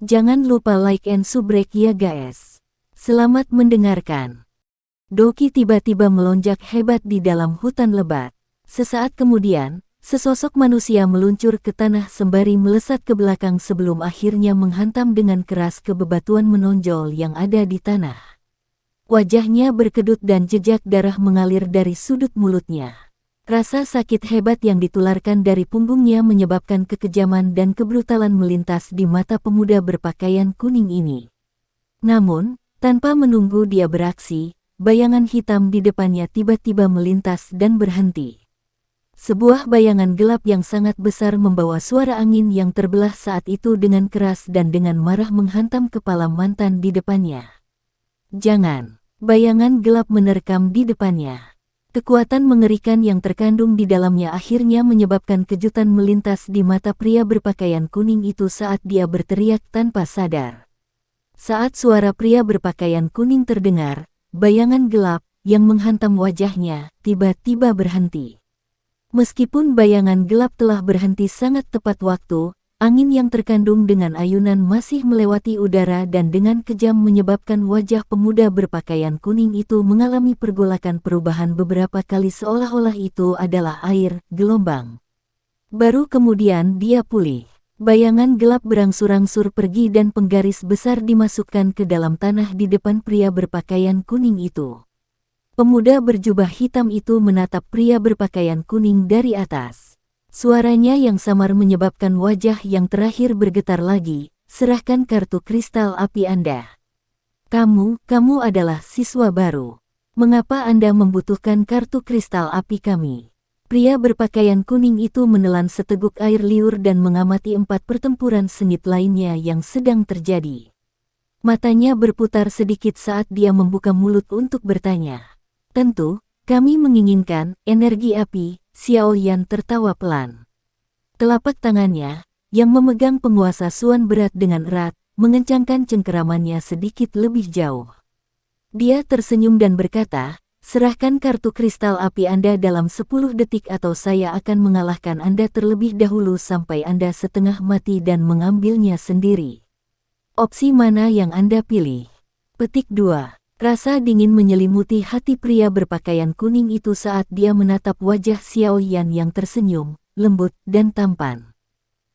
Jangan lupa like and subrek ya guys. Selamat mendengarkan. Doki tiba-tiba melonjak hebat di dalam hutan lebat. Sesaat kemudian, sesosok manusia meluncur ke tanah sembari melesat ke belakang sebelum akhirnya menghantam dengan keras ke bebatuan menonjol yang ada di tanah. Wajahnya berkedut dan jejak darah mengalir dari sudut mulutnya. Rasa sakit hebat yang ditularkan dari punggungnya menyebabkan kekejaman dan kebrutalan melintas di mata pemuda berpakaian kuning ini. Namun, tanpa menunggu dia beraksi, bayangan hitam di depannya tiba-tiba melintas dan berhenti. Sebuah bayangan gelap yang sangat besar membawa suara angin yang terbelah saat itu dengan keras dan dengan marah menghantam kepala mantan di depannya. Jangan! Bayangan gelap menerkam di depannya. Kekuatan mengerikan yang terkandung di dalamnya akhirnya menyebabkan kejutan melintas di mata pria berpakaian kuning itu saat dia berteriak tanpa sadar. Saat suara pria berpakaian kuning terdengar, bayangan gelap yang menghantam wajahnya tiba-tiba berhenti. Meskipun bayangan gelap telah berhenti sangat tepat waktu, angin yang terkandung dengan ayunan masih melewati udara dan dengan kejam menyebabkan wajah pemuda berpakaian kuning itu mengalami pergolakan perubahan beberapa kali seolah-olah itu adalah air, gelombang. Baru kemudian dia pulih. Bayangan gelap berangsur-angsur pergi dan penggaris besar dimasukkan ke dalam tanah di depan pria berpakaian kuning itu. Pemuda berjubah hitam itu menatap pria berpakaian kuning dari atas. Suaranya yang samar menyebabkan wajah yang terakhir bergetar lagi. Serahkan kartu kristal api Anda. Kamu adalah siswa baru. Mengapa Anda membutuhkan kartu kristal api kami? Pria berpakaian kuning itu menelan seteguk air liur dan mengamati 4 pertempuran sengit lainnya yang sedang terjadi. Matanya berputar sedikit saat dia membuka mulut untuk bertanya. Tentu, kami menginginkan energi api. Xiao Yan tertawa pelan. Telapak tangannya, yang memegang penguasa Suan berat dengan erat, mengencangkan cengkeramannya sedikit lebih jauh. Dia tersenyum dan berkata, serahkan kartu kristal api Anda dalam 10 detik atau saya akan mengalahkan Anda terlebih dahulu sampai Anda setengah mati dan mengambilnya sendiri. Opsi mana yang Anda pilih? Petik 2. Rasa dingin menyelimuti hati pria berpakaian kuning itu saat dia menatap wajah Xiao Yan yang tersenyum, lembut, dan tampan.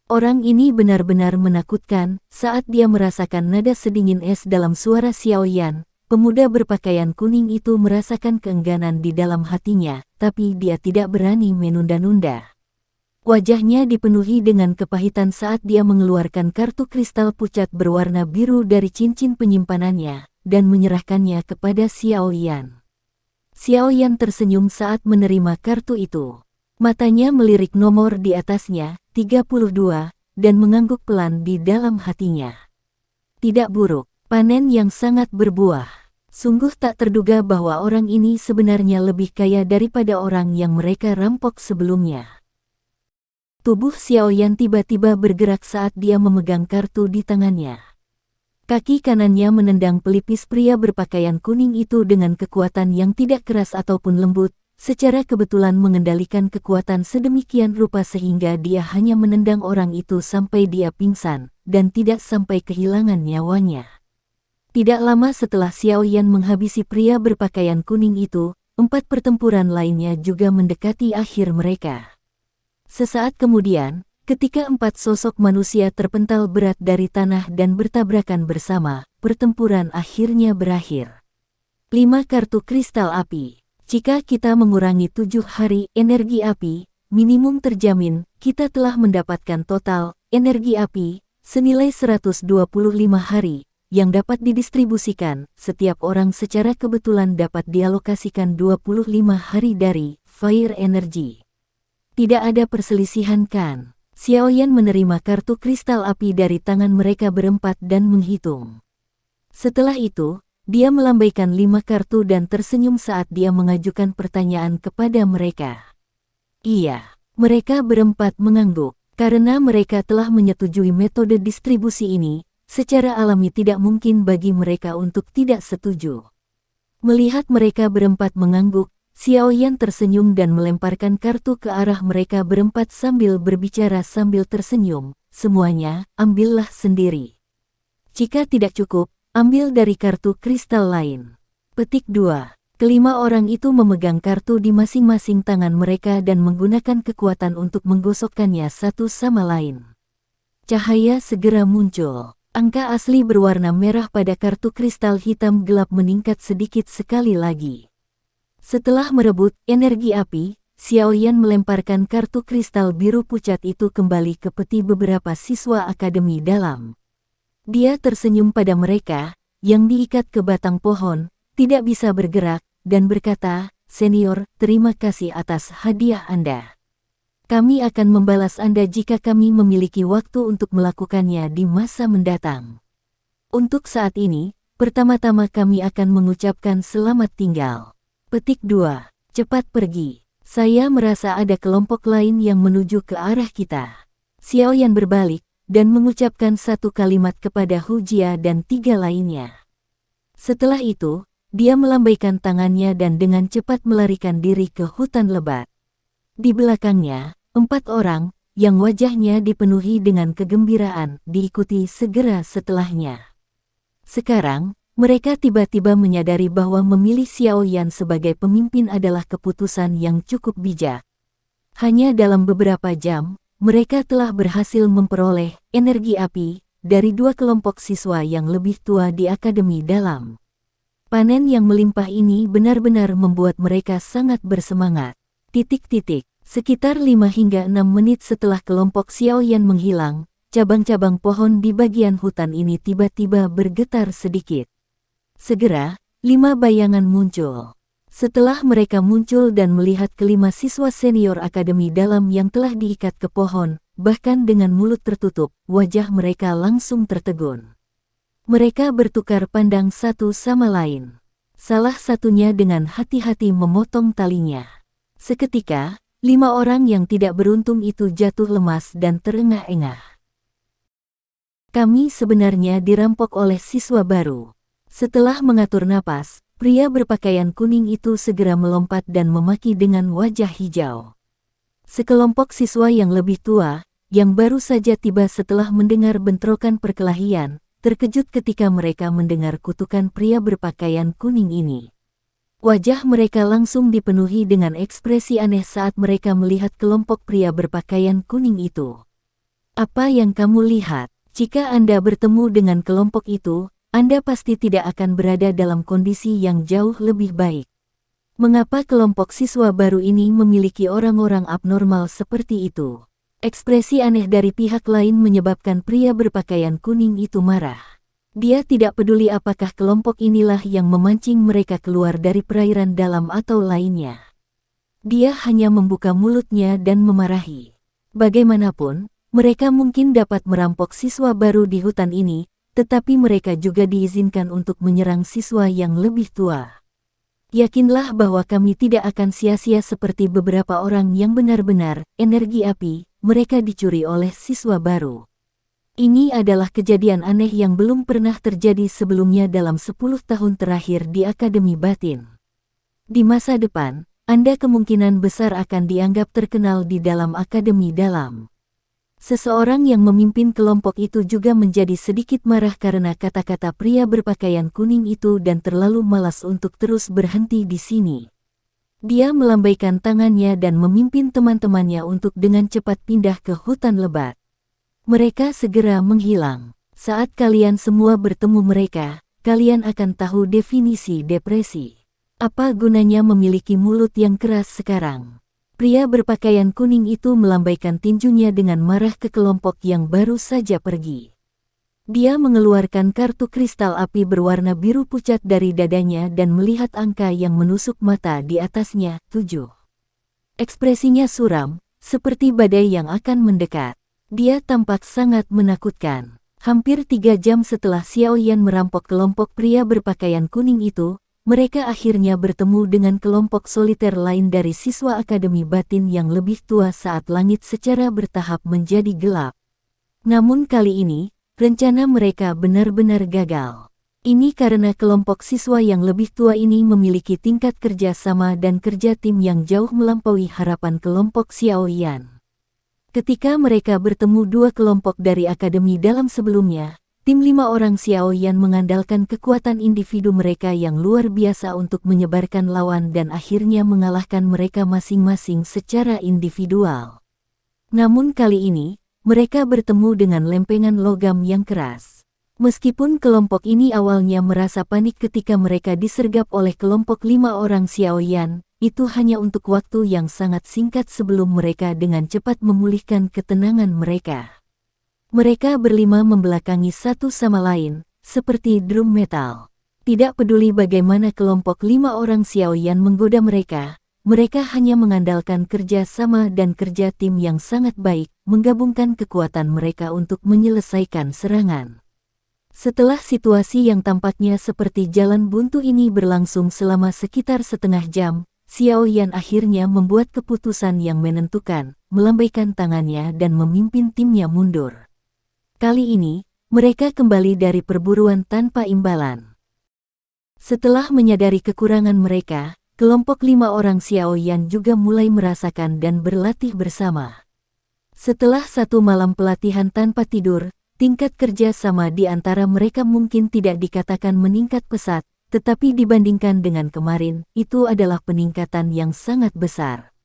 Orang ini benar-benar menakutkan. Saat dia merasakan nada sedingin es dalam suara Xiao Yan, pemuda berpakaian kuning itu merasakan keengganan di dalam hatinya, tapi dia tidak berani menunda-nunda. Wajahnya dipenuhi dengan kepahitan saat dia mengeluarkan kartu kristal pucat berwarna biru dari cincin penyimpanannya dan menyerahkannya kepada Xiao Yan. Xiao Yan tersenyum saat menerima kartu itu. Matanya melirik nomor di atasnya, 32, dan mengangguk pelan di dalam hatinya. Tidak buruk, panen yang sangat berbuah. Sungguh tak terduga bahwa orang ini sebenarnya lebih kaya daripada orang yang mereka rampok sebelumnya. Tubuh Xiao Yan tiba-tiba bergerak saat dia memegang kartu di tangannya. Kaki kanannya menendang pelipis pria berpakaian kuning itu dengan kekuatan yang tidak keras ataupun lembut, secara kebetulan mengendalikan kekuatan sedemikian rupa sehingga dia hanya menendang orang itu sampai dia pingsan, dan tidak sampai kehilangan nyawanya. Tidak lama setelah Xiao Yan menghabisi pria berpakaian kuning itu, 4 pertempuran lainnya juga mendekati akhir mereka. Sesaat kemudian, ketika 4 sosok manusia terpental berat dari tanah dan bertabrakan bersama, pertempuran akhirnya berakhir. 5 kartu kristal api. Jika kita mengurangi 7 hari energi api, minimum terjamin, kita telah mendapatkan total energi api senilai 125 hari, yang dapat didistribusikan. Setiap orang secara kebetulan dapat dialokasikan 25 hari dari Fire Energy. Tidak ada perselisihan kan? Xiao Yan menerima kartu kristal api dari tangan mereka berempat dan menghitung. Setelah itu, dia melambaikan 5 kartu dan tersenyum saat dia mengajukan pertanyaan kepada mereka. Iya, mereka berempat mengangguk. Karena mereka telah menyetujui metode distribusi ini, secara alami tidak mungkin bagi mereka untuk tidak setuju. Melihat mereka berempat mengangguk, Xiao Yan tersenyum dan melemparkan kartu ke arah mereka berempat sambil berbicara sambil tersenyum, semuanya, ambillah sendiri. Jika tidak cukup, ambil dari kartu kristal lain. Petik 2. Kelima orang itu memegang kartu di masing-masing tangan mereka dan menggunakan kekuatan untuk menggosokkannya satu sama lain. Cahaya segera muncul. Angka asli berwarna merah pada kartu kristal hitam gelap meningkat sedikit sekali lagi. Setelah merebut energi api, Xiaoyan melemparkan kartu kristal biru pucat itu kembali ke peti beberapa siswa akademi dalam. Dia tersenyum pada mereka, yang diikat ke batang pohon, tidak bisa bergerak, dan berkata, "Senior, terima kasih atas hadiah Anda. Kami akan membalas Anda jika kami memiliki waktu untuk melakukannya di masa mendatang. Untuk saat ini, pertama-tama kami akan mengucapkan selamat tinggal." Petik 2. Cepat pergi. Saya merasa ada kelompok lain yang menuju ke arah kita. Xiaoyan berbalik, dan mengucapkan satu kalimat kepada Hu Jia dan 3 lainnya. Setelah itu, dia melambaikan tangannya dan dengan cepat melarikan diri ke hutan lebat. Di belakangnya, 4 orang, yang wajahnya dipenuhi dengan kegembiraan, diikuti segera setelahnya. Sekarang, mereka tiba-tiba menyadari bahwa memilih Xiaoyan sebagai pemimpin adalah keputusan yang cukup bijak. Hanya dalam beberapa jam, mereka telah berhasil memperoleh energi api dari 2 kelompok siswa yang lebih tua di akademi dalam. Panen yang melimpah ini benar-benar membuat mereka sangat bersemangat. Sekitar 5 hingga 6 menit setelah kelompok Xiaoyan menghilang, cabang-cabang pohon di bagian hutan ini tiba-tiba bergetar sedikit. Segera, 5 bayangan muncul. Setelah mereka muncul dan melihat kelima siswa senior akademi dalam yang telah diikat ke pohon, bahkan dengan mulut tertutup, wajah mereka langsung tertegun. Mereka bertukar pandang satu sama lain. Salah satunya dengan hati-hati memotong talinya. Seketika, 5 orang yang tidak beruntung itu jatuh lemas dan terengah-engah. Kami sebenarnya dirampok oleh siswa baru. Setelah mengatur napas, pria berpakaian kuning itu segera melompat dan memaki dengan wajah hijau. Sekelompok siswa yang lebih tua, yang baru saja tiba setelah mendengar bentrokan perkelahian, terkejut ketika mereka mendengar kutukan pria berpakaian kuning ini. Wajah mereka langsung dipenuhi dengan ekspresi aneh saat mereka melihat kelompok pria berpakaian kuning itu. Apa yang kamu lihat? Jika Anda bertemu dengan kelompok itu, Anda pasti tidak akan berada dalam kondisi yang jauh lebih baik. Mengapa kelompok siswa baru ini memiliki orang-orang abnormal seperti itu? Ekspresi aneh dari pihak lain menyebabkan pria berpakaian kuning itu marah. Dia tidak peduli apakah kelompok inilah yang memancing mereka keluar dari perairan dalam atau lainnya. Dia hanya membuka mulutnya dan memarahi. Bagaimanapun, mereka mungkin dapat merampok siswa baru di hutan ini, tetapi mereka juga diizinkan untuk menyerang siswa yang lebih tua. Yakinlah bahwa kami tidak akan sia-sia seperti beberapa orang yang benar-benar energi api mereka dicuri oleh siswa baru. Ini adalah kejadian aneh yang belum pernah terjadi sebelumnya dalam 10 tahun terakhir di Akademi Batin. Di masa depan, Anda kemungkinan besar akan dianggap terkenal di dalam Akademi Dalam. Seseorang yang memimpin kelompok itu juga menjadi sedikit marah karena kata-kata pria berpakaian kuning itu dan terlalu malas untuk terus berhenti di sini. Dia melambaikan tangannya dan memimpin teman-temannya untuk dengan cepat pindah ke hutan lebat. Mereka segera menghilang. Saat kalian semua bertemu mereka, kalian akan tahu definisi depresi. Apa gunanya memiliki mulut yang keras sekarang? Pria berpakaian kuning itu melambaikan tinjunya dengan marah ke kelompok yang baru saja pergi. Dia mengeluarkan kartu kristal api berwarna biru pucat dari dadanya dan melihat angka yang menusuk mata di atasnya, 7. Ekspresinya suram, seperti badai yang akan mendekat. Dia tampak sangat menakutkan. Hampir 3 jam setelah Xiaoyan merampok kelompok pria berpakaian kuning itu, mereka akhirnya bertemu dengan kelompok soliter lain dari siswa Akademi Batin yang lebih tua saat langit secara bertahap menjadi gelap. Namun kali ini, rencana mereka benar-benar gagal. Ini karena kelompok siswa yang lebih tua ini memiliki tingkat kerja sama dan kerja tim yang jauh melampaui harapan kelompok Xiaoyan. Ketika mereka bertemu 2 kelompok dari Akademi Dalam sebelumnya, tim 5 orang Xiao Yan mengandalkan kekuatan individu mereka yang luar biasa untuk menyebarkan lawan dan akhirnya mengalahkan mereka masing-masing secara individual. Namun kali ini, mereka bertemu dengan lempengan logam yang keras. Meskipun kelompok ini awalnya merasa panik ketika mereka disergap oleh kelompok 5 orang Xiao Yan, itu hanya untuk waktu yang sangat singkat sebelum mereka dengan cepat memulihkan ketenangan mereka. Mereka berlima membelakangi satu sama lain, seperti drum metal. Tidak peduli bagaimana kelompok 5 orang Xiao Yan menggoda mereka hanya mengandalkan kerja sama dan kerja tim yang sangat baik, menggabungkan kekuatan mereka untuk menyelesaikan serangan. Setelah situasi yang tampaknya seperti jalan buntu ini berlangsung selama sekitar setengah jam, Xiao Yan akhirnya membuat keputusan yang menentukan, melambaikan tangannya dan memimpin timnya mundur. Kali ini, mereka kembali dari perburuan tanpa imbalan. Setelah menyadari kekurangan mereka, kelompok 5 orang Xiao Yan juga mulai merasakan dan berlatih bersama. Setelah satu malam pelatihan tanpa tidur, tingkat kerja sama di antara mereka mungkin tidak dikatakan meningkat pesat, tetapi dibandingkan dengan kemarin, itu adalah peningkatan yang sangat besar.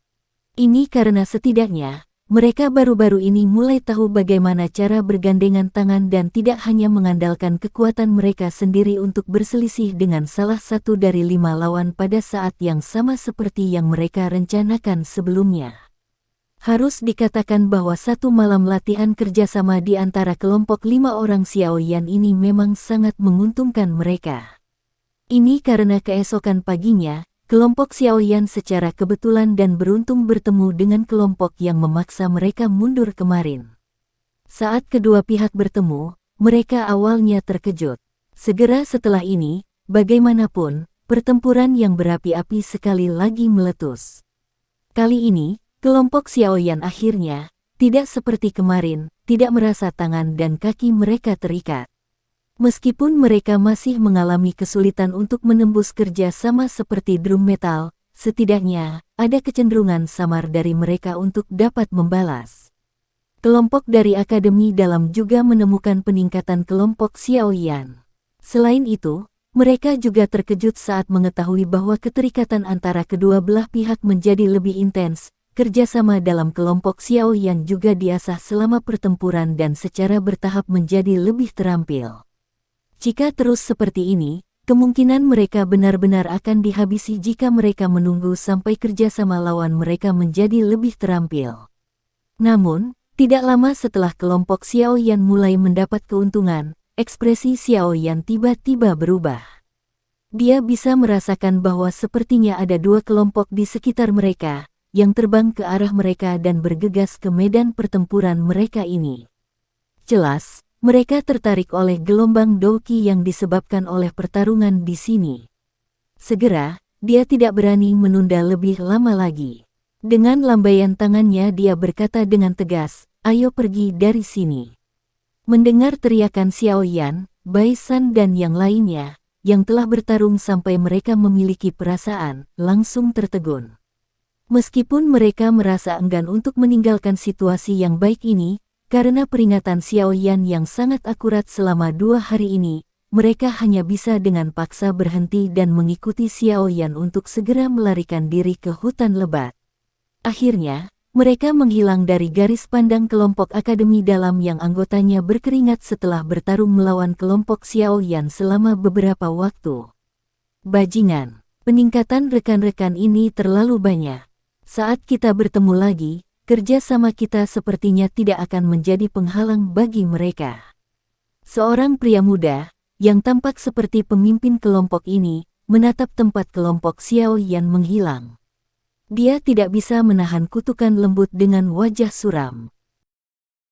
Ini karena setidaknya, mereka baru-baru ini mulai tahu bagaimana cara bergandengan tangan dan tidak hanya mengandalkan kekuatan mereka sendiri untuk berselisih dengan salah satu dari 5 lawan pada saat yang sama seperti yang mereka rencanakan sebelumnya. Harus dikatakan bahwa satu malam latihan kerjasama di antara kelompok 5 orang Xiao Yan ini memang sangat menguntungkan mereka. Ini karena keesokan paginya, kelompok Xiao Yan secara kebetulan dan beruntung bertemu dengan kelompok yang memaksa mereka mundur kemarin. Saat kedua pihak bertemu, mereka awalnya terkejut. Segera setelah ini, bagaimanapun, pertempuran yang berapi-api sekali lagi meletus. Kali ini, kelompok Xiao Yan akhirnya, tidak seperti kemarin, tidak merasa tangan dan kaki mereka terikat. Meskipun mereka masih mengalami kesulitan untuk menembus kerja sama seperti drum metal, setidaknya ada kecenderungan samar dari mereka untuk dapat membalas. Kelompok dari Akademi Dalam juga menemukan peningkatan kelompok Xiao Yan. Selain itu, mereka juga terkejut saat mengetahui bahwa keterikatan antara kedua belah pihak menjadi lebih intens. Kerjasama dalam kelompok Xiao Yan juga diasah selama pertempuran dan secara bertahap menjadi lebih terampil. Jika terus seperti ini, kemungkinan mereka benar-benar akan dihabisi jika mereka menunggu sampai kerjasama lawan mereka menjadi lebih terampil. Namun, tidak lama setelah kelompok Xiao Yan mulai mendapat keuntungan, ekspresi Xiao Yan tiba-tiba berubah. Dia bisa merasakan bahwa sepertinya ada dua kelompok di sekitar mereka, yang terbang ke arah mereka dan bergegas ke medan pertempuran mereka ini. Jelas, mereka tertarik oleh gelombang Douqi yang disebabkan oleh pertarungan di sini. Segera, dia tidak berani menunda lebih lama lagi. Dengan lambaian tangannya dia berkata dengan tegas, "Ayo pergi dari sini." Mendengar teriakan Xiao Yan, Bai San dan yang lainnya, yang telah bertarung sampai mereka memiliki perasaan, langsung tertegun. Meskipun mereka merasa enggan untuk meninggalkan situasi yang baik ini, karena peringatan Xiao Yan yang sangat akurat selama 2 hari ini, mereka hanya bisa dengan paksa berhenti dan mengikuti Xiao Yan untuk segera melarikan diri ke hutan lebat. Akhirnya, mereka menghilang dari garis pandang kelompok Akademi Dalam yang anggotanya berkeringat setelah bertarung melawan kelompok Xiao Yan selama beberapa waktu. Bajingan, peningkatan rekan-rekan ini terlalu banyak. Saat kita bertemu lagi, kerja sama kita sepertinya tidak akan menjadi penghalang bagi mereka. Seorang pria muda, yang tampak seperti pemimpin kelompok ini, menatap tempat kelompok Xiao Yan menghilang. Dia tidak bisa menahan kutukan lembut dengan wajah suram.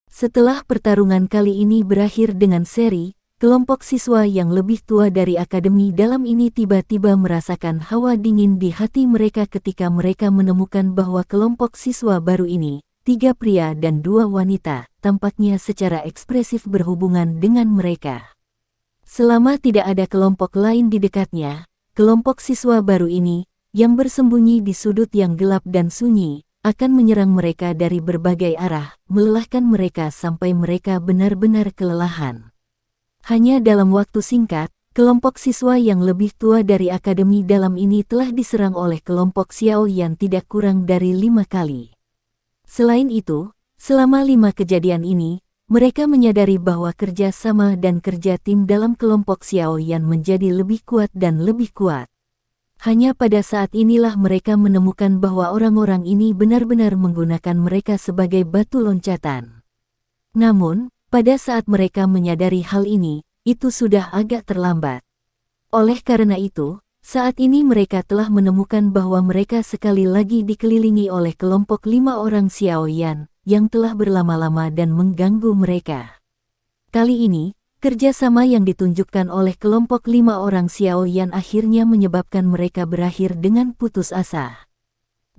Setelah pertarungan kali ini berakhir dengan seri, kelompok siswa yang lebih tua dari Akademi Dalam ini tiba-tiba merasakan hawa dingin di hati mereka ketika mereka menemukan bahwa kelompok siswa baru ini, 3 pria dan 2 wanita, tampaknya secara ekspresif berhubungan dengan mereka. Selama tidak ada kelompok lain di dekatnya, kelompok siswa baru ini, yang bersembunyi di sudut yang gelap dan sunyi, akan menyerang mereka dari berbagai arah, melelahkan mereka sampai mereka benar-benar kelelahan. Hanya dalam waktu singkat, kelompok siswa yang lebih tua dari Akademi Dalam ini telah diserang oleh kelompok Xiao Yan tidak kurang dari 5 kali. Selain itu, selama 5 kejadian ini, mereka menyadari bahwa kerja sama dan kerja tim dalam kelompok Xiao Yan menjadi lebih kuat dan lebih kuat. Hanya pada saat inilah mereka menemukan bahwa orang-orang ini benar-benar menggunakan mereka sebagai batu loncatan. Namun, pada saat mereka menyadari hal ini, itu sudah agak terlambat. Oleh karena itu, saat ini mereka telah menemukan bahwa mereka sekali lagi dikelilingi oleh kelompok 5 orang Xiao Yan, yang telah berlama-lama dan mengganggu mereka. Kali ini, kerjasama yang ditunjukkan oleh kelompok 5 orang Xiao Yan akhirnya menyebabkan mereka berakhir dengan putus asa.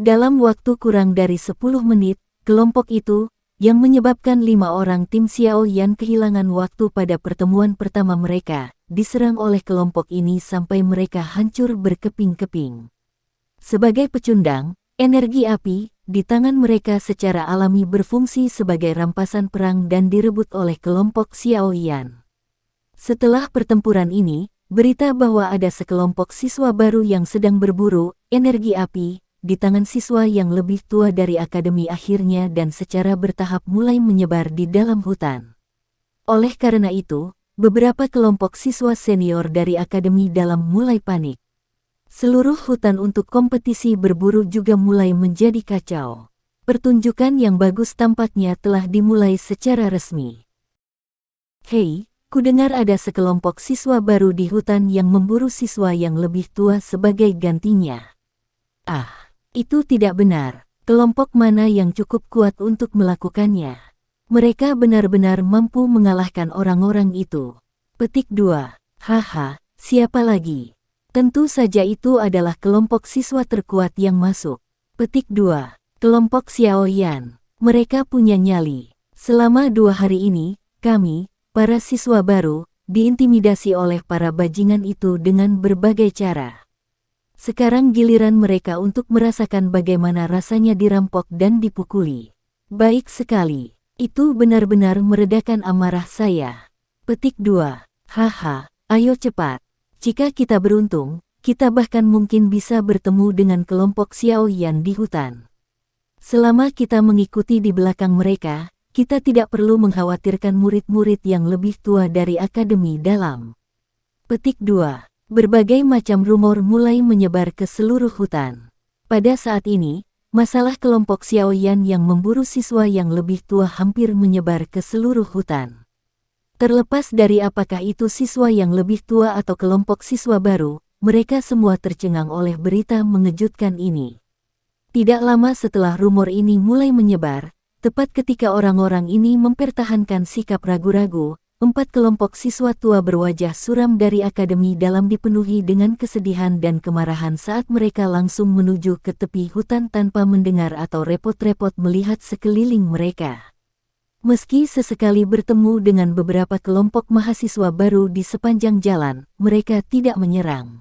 Dalam waktu kurang dari 10 menit, kelompok itu, yang menyebabkan 5 orang tim Xiao Yan kehilangan waktu pada pertemuan pertama mereka, diserang oleh kelompok ini sampai mereka hancur berkeping-keping. Sebagai pecundang, energi api di tangan mereka secara alami berfungsi sebagai rampasan perang dan direbut oleh kelompok Xiao Yan. Setelah pertempuran ini, berita bahwa ada sekelompok siswa baru yang sedang berburu energi api di tangan siswa yang lebih tua dari akademi akhirnya dan secara bertahap mulai menyebar di dalam hutan. Oleh karena itu, beberapa kelompok siswa senior dari akademi dalam mulai panik. Seluruh hutan untuk kompetisi berburu juga mulai menjadi kacau. Pertunjukan yang bagus tampaknya telah dimulai secara resmi. Hei, kudengar ada sekelompok siswa baru di hutan yang memburu siswa yang lebih tua sebagai gantinya. Itu tidak benar. Kelompok mana yang cukup kuat untuk melakukannya? Mereka benar-benar mampu mengalahkan orang-orang itu. Petik 2. Haha, siapa lagi? Tentu saja itu adalah kelompok siswa terkuat yang masuk. Petik 2. Kelompok Xiao Yan. Mereka punya nyali. Selama 2 hari ini, kami, para siswa baru, diintimidasi oleh para bajingan itu dengan berbagai cara. Sekarang giliran mereka untuk merasakan bagaimana rasanya dirampok dan dipukuli. Baik sekali. Itu benar-benar meredakan amarah saya. Petik 2. Haha, ayo cepat. Jika kita beruntung, kita bahkan mungkin bisa bertemu dengan kelompok Xiao Yan di hutan. Selama kita mengikuti di belakang mereka, kita tidak perlu mengkhawatirkan murid-murid yang lebih tua dari Akademi Dalam. Petik 2. Berbagai macam rumor mulai menyebar ke seluruh hutan. Pada saat ini, masalah kelompok Xiao Yan yang memburu siswa yang lebih tua hampir menyebar ke seluruh hutan. Terlepas dari apakah itu siswa yang lebih tua atau kelompok siswa baru, mereka semua tercengang oleh berita mengejutkan ini. Tidak lama setelah rumor ini mulai menyebar, tepat ketika orang-orang ini mempertahankan sikap ragu-ragu, 4 kelompok siswa tua berwajah suram dari Akademi Dalam dipenuhi dengan kesedihan dan kemarahan saat mereka langsung menuju ke tepi hutan tanpa mendengar atau repot-repot melihat sekeliling mereka. Meski sesekali bertemu dengan beberapa kelompok mahasiswa baru di sepanjang jalan, mereka tidak menyerang.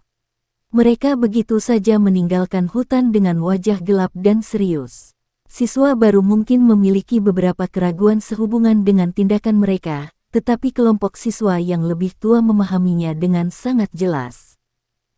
Mereka begitu saja meninggalkan hutan dengan wajah gelap dan serius. Siswa baru mungkin memiliki beberapa keraguan sehubungan dengan tindakan mereka, tetapi kelompok siswa yang lebih tua memahaminya dengan sangat jelas.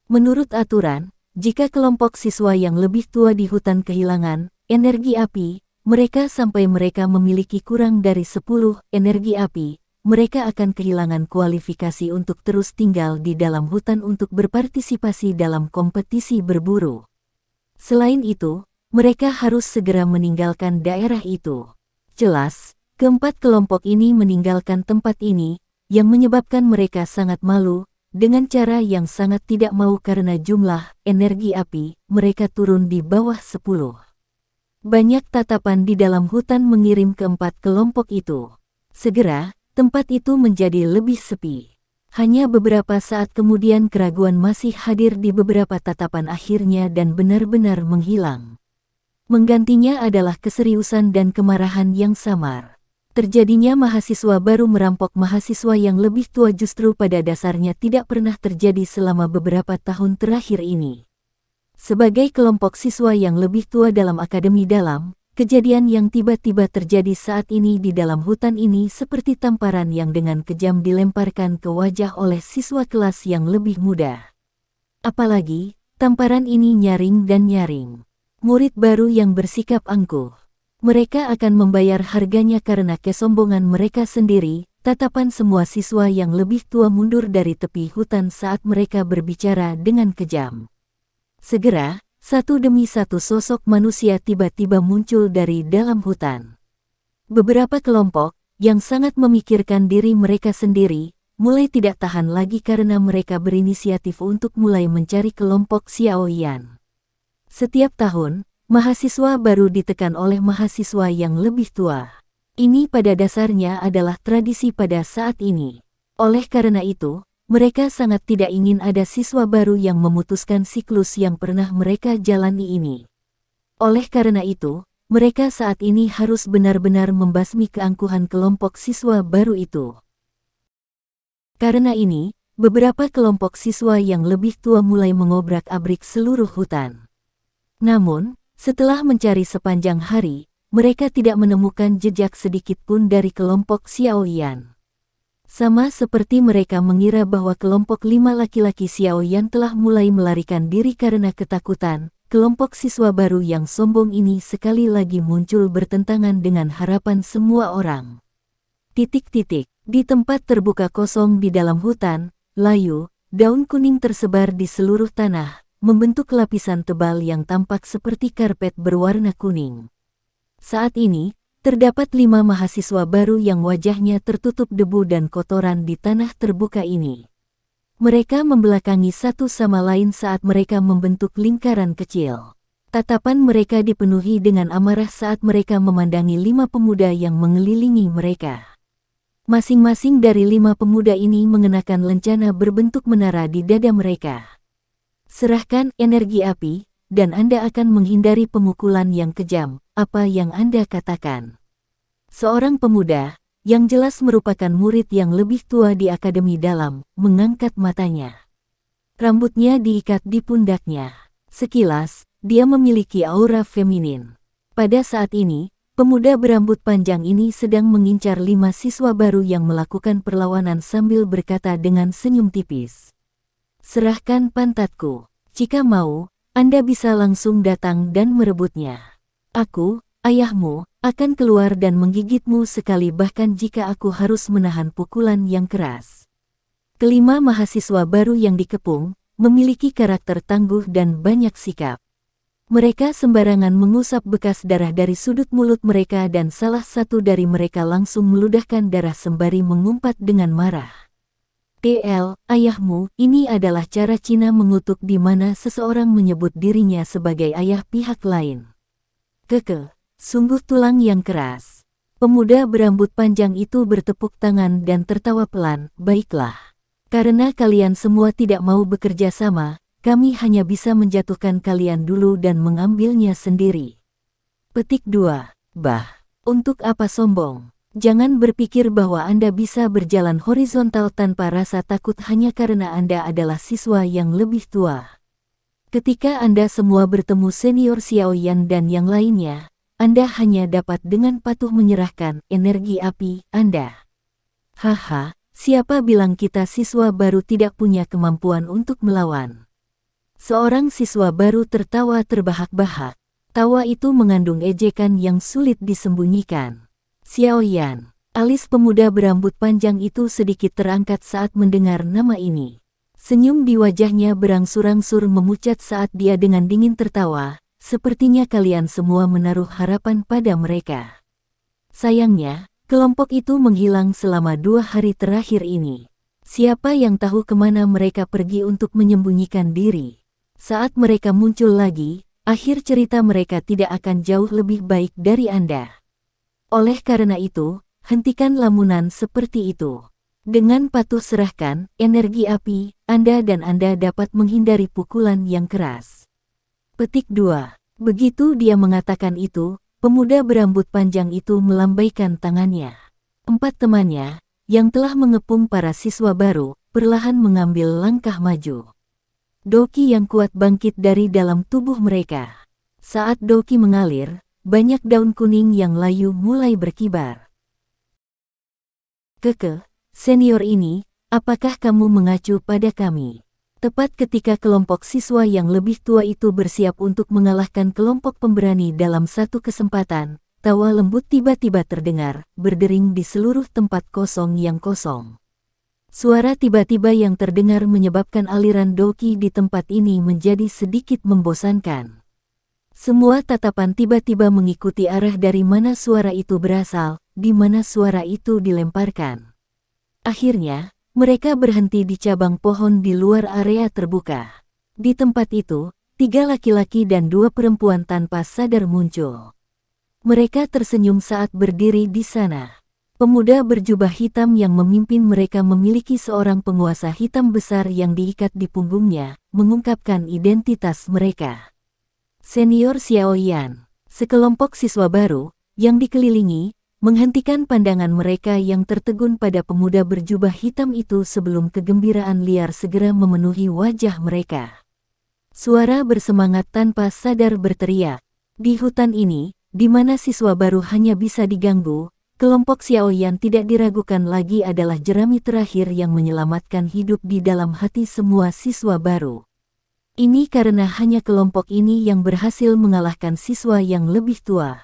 Menurut aturan, jika kelompok siswa yang lebih tua di hutan kehilangan energi api, mereka sampai mereka memiliki kurang dari 10 energi api, mereka akan kehilangan kualifikasi untuk terus tinggal di dalam hutan untuk berpartisipasi dalam kompetisi berburu. Selain itu, mereka harus segera meninggalkan daerah itu. Jelas, keempat kelompok ini meninggalkan tempat ini, yang menyebabkan mereka sangat malu, dengan cara yang sangat tidak mau karena jumlah energi api mereka turun di bawah 10. Banyak tatapan di dalam hutan mengirim keempat kelompok itu. Segera, tempat itu menjadi lebih sepi. Hanya beberapa saat kemudian keraguan masih hadir di beberapa tatapan akhirnya dan benar-benar menghilang. Menggantinya adalah keseriusan dan kemarahan yang samar. Terjadinya mahasiswa baru merampok mahasiswa yang lebih tua justru pada dasarnya tidak pernah terjadi selama beberapa tahun terakhir ini. Sebagai kelompok siswa yang lebih tua dalam Akademi Dalam, Kejadian yang tiba-tiba terjadi saat ini di dalam hutan ini seperti tamparan yang dengan kejam dilemparkan ke wajah oleh siswa kelas yang lebih muda. Apalagi, tamparan ini nyaring dan nyaring. Murid baru yang bersikap angkuh. Mereka akan membayar harganya karena kesombongan mereka sendiri. Tatapan semua siswa yang lebih tua mundur dari tepi hutan saat mereka berbicara dengan kejam. Segera, satu demi satu sosok manusia tiba-tiba muncul dari dalam hutan. Beberapa kelompok, yang sangat memikirkan diri mereka sendiri, mulai tidak tahan lagi karena mereka berinisiatif untuk mulai mencari kelompok Xiaoyan. Setiap tahun, mahasiswa baru ditekan oleh mahasiswa yang lebih tua. Ini pada dasarnya adalah tradisi pada saat ini. Oleh karena itu, mereka sangat tidak ingin ada siswa baru yang memutuskan siklus yang pernah mereka jalani ini. Oleh karena itu, mereka saat ini harus benar-benar membasmi keangkuhan kelompok siswa baru itu. Karena ini, beberapa kelompok siswa yang lebih tua mulai mengobrak-abrik seluruh hutan. Namun, setelah mencari sepanjang hari, mereka tidak menemukan jejak sedikit pun dari kelompok Xiaoyan. Sama seperti mereka mengira bahwa kelompok 5 laki-laki Xiaoyan telah mulai melarikan diri karena ketakutan, kelompok siswa baru yang sombong ini sekali lagi muncul bertentangan dengan harapan semua orang. Di tempat terbuka kosong di dalam hutan, layu, daun kuning tersebar di seluruh tanah, membentuk lapisan tebal yang tampak seperti karpet berwarna kuning. Saat ini, terdapat 5 mahasiswa baru yang wajahnya tertutup debu dan kotoran di tanah terbuka ini. Mereka membelakangi satu sama lain saat mereka membentuk lingkaran kecil. Tatapan mereka dipenuhi dengan amarah saat mereka memandangi 5 pemuda yang mengelilingi mereka. Masing-masing dari 5 pemuda ini mengenakan lencana berbentuk menara di dada mereka. Serahkan energi api, dan Anda akan menghindari pemukulan yang kejam. Apa yang Anda katakan? Seorang pemuda, yang jelas merupakan murid yang lebih tua di Akademi Dalam, mengangkat matanya. Rambutnya diikat di pundaknya. Sekilas, dia memiliki aura feminin. Pada saat ini, pemuda berambut panjang ini sedang mengincar 5 siswa baru yang melakukan perlawanan sambil berkata dengan senyum tipis. Serahkan pantatku. Jika mau, Anda bisa langsung datang dan merebutnya. Aku, ayahmu, akan keluar dan menggigitmu sekali bahkan jika aku harus menahan pukulan yang keras. Kelima mahasiswa baru yang dikepung, memiliki karakter tangguh dan banyak sikap. Mereka sembarangan mengusap bekas darah dari sudut mulut mereka dan salah satu dari mereka langsung meludahkan darah sembari mengumpat dengan marah. Ayahmu, ini adalah cara Cina mengutuk di mana seseorang menyebut dirinya sebagai ayah pihak lain. Sungguh tulang yang keras. Pemuda berambut panjang itu bertepuk tangan dan tertawa pelan. Baiklah. Karena kalian semua tidak mau bekerja sama, kami hanya bisa menjatuhkan kalian dulu dan mengambilnya sendiri. Petik 2. Untuk apa sombong? Jangan berpikir bahwa Anda bisa berjalan horizontal tanpa rasa takut hanya karena Anda adalah siswa yang lebih tua. Ketika Anda semua bertemu senior Xiaoyan dan yang lainnya, Anda hanya dapat dengan patuh menyerahkan energi api Anda. Haha, siapa bilang kita siswa baru tidak punya kemampuan untuk melawan? Seorang siswa baru tertawa terbahak-bahak. Tawa itu mengandung ejekan yang sulit disembunyikan. Xiaoyan, alis pemuda berambut panjang itu sedikit terangkat saat mendengar nama ini. Senyum di wajahnya berangsur-angsur memucat saat dia dengan dingin tertawa, sepertinya kalian semua menaruh harapan pada mereka. Sayangnya, kelompok itu menghilang selama 2 hari terakhir ini. Siapa yang tahu kemana mereka pergi untuk menyembunyikan diri? Saat mereka muncul lagi, akhir cerita mereka tidak akan jauh lebih baik dari Anda. Oleh karena itu, hentikan lamunan seperti itu. Dengan patuh serahkan energi api, Anda dan Anda dapat menghindari pukulan yang keras. Petik 2. Begitu dia mengatakan itu, pemuda berambut panjang itu melambaikan tangannya. 4 temannya, yang telah mengepung para siswa baru, perlahan mengambil langkah maju. Doki yang kuat bangkit dari dalam tubuh mereka. Saat doki mengalir, banyak daun kuning yang layu mulai berkibar. Keke, senior ini, apakah kamu mengacu pada kami? Tepat ketika kelompok siswa yang lebih tua itu bersiap untuk mengalahkan kelompok pemberani dalam satu kesempatan, tawa lembut tiba-tiba terdengar, berdering di seluruh tempat kosong yang kosong. Suara tiba-tiba yang terdengar menyebabkan aliran doki di tempat ini menjadi sedikit membosankan. Semua tatapan tiba-tiba mengikuti arah dari mana suara itu berasal, di mana suara itu dilemparkan. Akhirnya, mereka berhenti di cabang pohon di luar area terbuka. Di tempat itu, 3 laki-laki dan 2 perempuan tanpa sadar muncul. Mereka tersenyum saat berdiri di sana. Pemuda berjubah hitam yang memimpin mereka memiliki seorang penguasa hitam besar yang diikat di punggungnya, mengungkapkan identitas mereka. Senior Xiaoyan, sekelompok siswa baru, yang dikelilingi, menghentikan pandangan mereka yang tertegun pada pemuda berjubah hitam itu sebelum kegembiraan liar segera memenuhi wajah mereka. Suara bersemangat tanpa sadar berteriak. Di hutan ini, di mana siswa baru hanya bisa diganggu, kelompok Xiaoyan tidak diragukan lagi adalah jerami terakhir yang menyelamatkan hidup di dalam hati semua siswa baru. Ini karena hanya kelompok ini yang berhasil mengalahkan siswa yang lebih tua.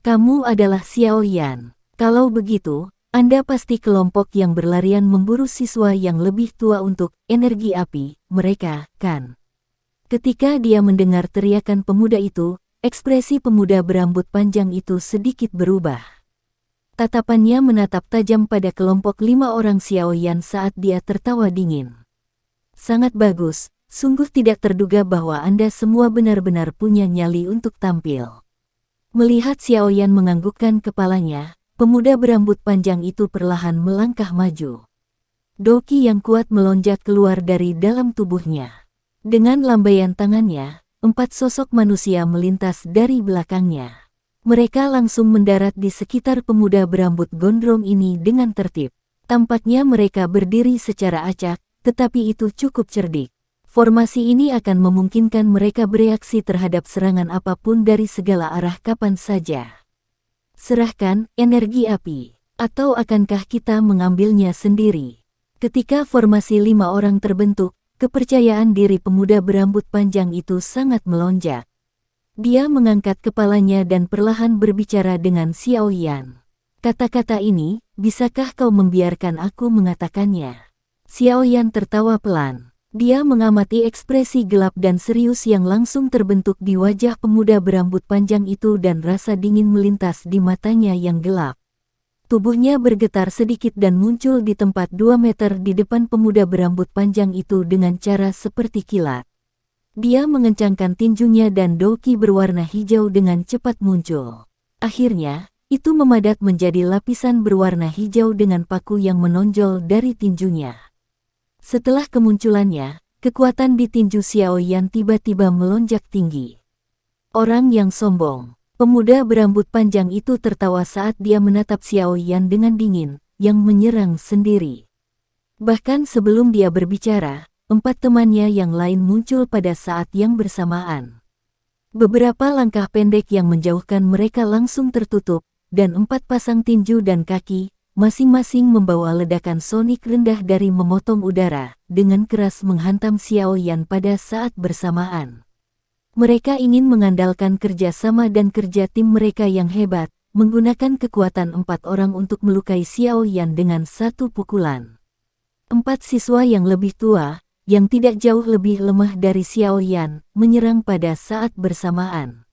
Kamu adalah Xiaoyan. Kalau begitu, Anda pasti kelompok yang berlarian memburu siswa yang lebih tua untuk energi api, mereka, kan? Ketika dia mendengar teriakan pemuda itu, ekspresi pemuda berambut panjang itu sedikit berubah. Tatapannya menatap tajam pada kelompok 5 orang Xiaoyan saat dia tertawa dingin. Sangat bagus. Sungguh tidak terduga bahwa Anda semua benar-benar punya nyali untuk tampil. Melihat Xiaoyan menganggukkan kepalanya, pemuda berambut panjang itu perlahan melangkah maju. Doki yang kuat melonjak keluar dari dalam tubuhnya. Dengan lambaian tangannya, 4 sosok manusia melintas dari belakangnya. Mereka langsung mendarat di sekitar pemuda berambut gondrong ini dengan tertib. Tampaknya mereka berdiri secara acak, tetapi itu cukup cerdik. Formasi ini akan memungkinkan mereka bereaksi terhadap serangan apapun dari segala arah kapan saja. Serahkan energi api, atau akankah kita mengambilnya sendiri? Ketika formasi 5 orang terbentuk, kepercayaan diri pemuda berambut panjang itu sangat melonjak. Dia mengangkat kepalanya dan perlahan berbicara dengan Xiaoyan. Kata-kata ini, bisakah kau membiarkan aku mengatakannya? Xiaoyan tertawa pelan. Dia mengamati ekspresi gelap dan serius yang langsung terbentuk di wajah pemuda berambut panjang itu dan rasa dingin melintas di matanya yang gelap. Tubuhnya bergetar sedikit dan muncul di tempat 2 meter di depan pemuda berambut panjang itu dengan cara seperti kilat. Dia mengencangkan tinjunya dan doki berwarna hijau dengan cepat muncul. Akhirnya, itu memadat menjadi lapisan berwarna hijau dengan paku yang menonjol dari tinjunya. Setelah kemunculannya, kekuatan di tinju Xiaoyan tiba-tiba melonjak tinggi. Orang yang sombong. Pemuda berambut panjang itu tertawa saat dia menatap Xiaoyan dengan dingin, yang menyerang sendiri. Bahkan sebelum dia berbicara, 4 temannya yang lain muncul pada saat yang bersamaan. Beberapa langkah pendek yang menjauhkan mereka langsung tertutup, dan 4 pasang tinju dan kaki, masing-masing membawa ledakan sonik rendah dari memotong udara, dengan keras menghantam Xiaoyan pada saat bersamaan. Mereka ingin mengandalkan kerja sama dan kerja tim mereka yang hebat, menggunakan kekuatan 4 orang untuk melukai Xiaoyan dengan satu pukulan. 4 siswa yang lebih tua, yang tidak jauh lebih lemah dari Xiaoyan, menyerang pada saat bersamaan.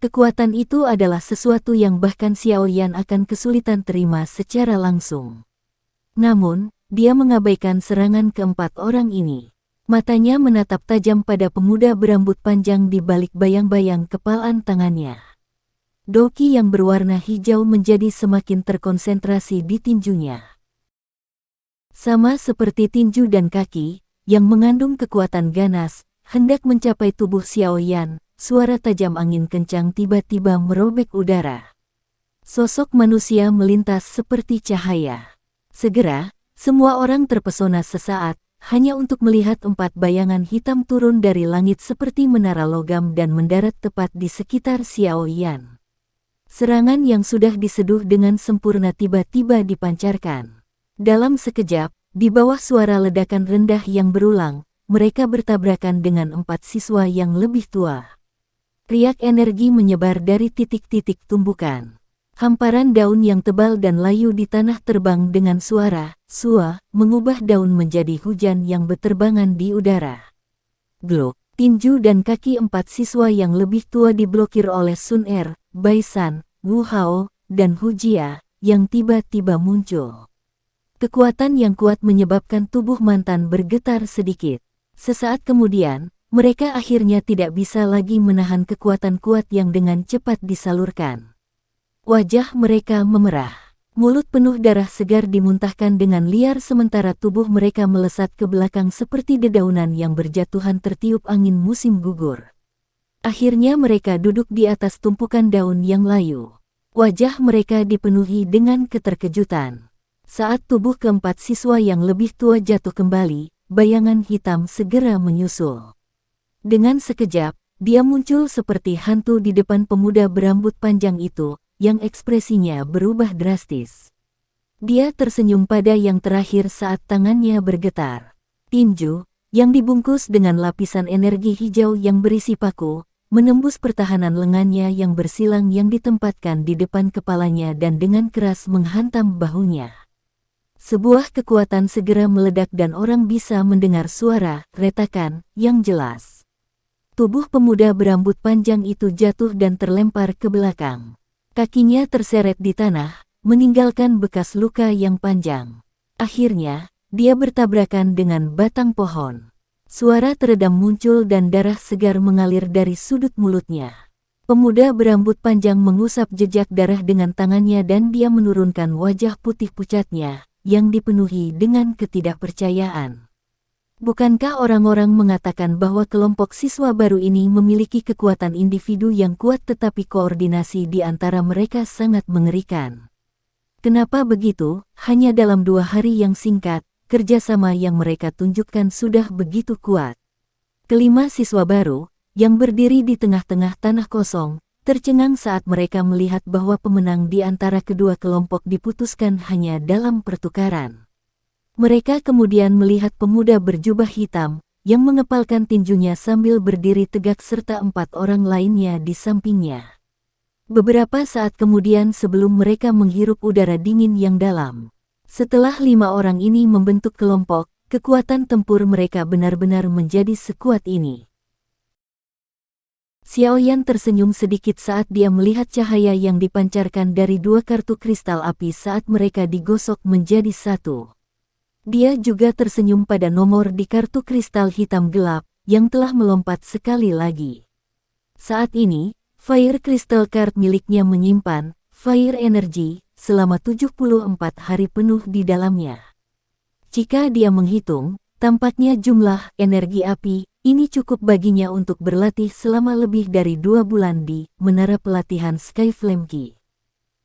Kekuatan itu adalah sesuatu yang bahkan Xiaoyan akan kesulitan terima secara langsung. Namun, dia mengabaikan serangan ke-4 orang ini. Matanya menatap tajam pada pemuda berambut panjang di balik bayang-bayang kepalan tangannya. Doki yang berwarna hijau menjadi semakin terkonsentrasi di tinjunya. Sama seperti tinju dan kaki, yang mengandung kekuatan ganas, hendak mencapai tubuh Xiaoyan, suara tajam angin kencang tiba-tiba merobek udara. Sosok manusia melintas seperti cahaya. Segera, semua orang terpesona sesaat, hanya untuk melihat 4 bayangan hitam turun dari langit seperti menara logam dan mendarat tepat di sekitar Xiaoyan. Serangan yang sudah diseduh dengan sempurna tiba-tiba dipancarkan. Dalam sekejap, di bawah suara ledakan rendah yang berulang, mereka bertabrakan dengan 4 siswa yang lebih tua. Riak energi menyebar dari titik-titik tumbukan. Hamparan daun yang tebal dan layu di tanah terbang dengan suara "sua", mengubah daun menjadi hujan yang berterbangan di udara. Glok, tinju dan kaki 4 siswa yang lebih tua diblokir oleh Sun Er, Bai San, Wu Hao, dan Hu Jia, yang tiba-tiba muncul. Kekuatan yang kuat menyebabkan tubuh mantan bergetar sedikit. Sesaat kemudian, mereka akhirnya tidak bisa lagi menahan kekuatan kuat yang dengan cepat disalurkan. Wajah mereka memerah. Mulut penuh darah segar dimuntahkan dengan liar sementara tubuh mereka melesat ke belakang seperti dedaunan yang berjatuhan tertiup angin musim gugur. Akhirnya mereka duduk di atas tumpukan daun yang layu. Wajah mereka dipenuhi dengan keterkejutan. Saat tubuh keempat siswa yang lebih tua jatuh kembali, bayangan hitam segera menyusul. Dengan sekejap, dia muncul seperti hantu di depan pemuda berambut panjang itu, yang ekspresinya berubah drastis. Dia tersenyum pada yang terakhir saat tangannya bergetar. Tinju, yang dibungkus dengan lapisan energi hijau yang berisi paku, menembus pertahanan lengannya yang bersilang yang ditempatkan di depan kepalanya dan dengan keras menghantam bahunya. Sebuah kekuatan segera meledak dan orang bisa mendengar suara retakan yang jelas. Tubuh pemuda berambut panjang itu jatuh dan terlempar ke belakang. Kakinya terseret di tanah, meninggalkan bekas luka yang panjang. Akhirnya, dia bertabrakan dengan batang pohon. Suara teredam muncul dan darah segar mengalir dari sudut mulutnya. Pemuda berambut panjang mengusap jejak darah dengan tangannya dan dia menurunkan wajah putih pucatnya, yang dipenuhi dengan ketidakpercayaan. Bukankah orang-orang mengatakan bahwa kelompok siswa baru ini memiliki kekuatan individu yang kuat tetapi koordinasi di antara mereka sangat mengerikan? Kenapa begitu? Hanya dalam 2 hari yang singkat, kerjasama yang mereka tunjukkan sudah begitu kuat. Kelima siswa baru, yang berdiri di tengah-tengah tanah kosong, tercengang saat mereka melihat bahwa pemenang di antara kedua kelompok diputuskan hanya dalam pertukaran. Mereka kemudian melihat pemuda berjubah hitam, yang mengepalkan tinjunya sambil berdiri tegak serta 4 orang lainnya di sampingnya. Beberapa saat kemudian sebelum mereka menghirup udara dingin yang dalam. Setelah 5 orang ini membentuk kelompok, kekuatan tempur mereka benar-benar menjadi sekuat ini. Xiaoyan tersenyum sedikit saat dia melihat cahaya yang dipancarkan dari 2 kartu kristal api saat mereka digosok menjadi satu. Dia juga tersenyum pada nomor di kartu kristal hitam gelap, yang telah melompat sekali lagi. Saat ini, Fire Crystal Card miliknya menyimpan Fire Energy selama 74 hari penuh di dalamnya. Jika dia menghitung, tampaknya jumlah energi api ini cukup baginya untuk berlatih selama lebih dari 2 bulan di Menara Pelatihan Skyflame Key.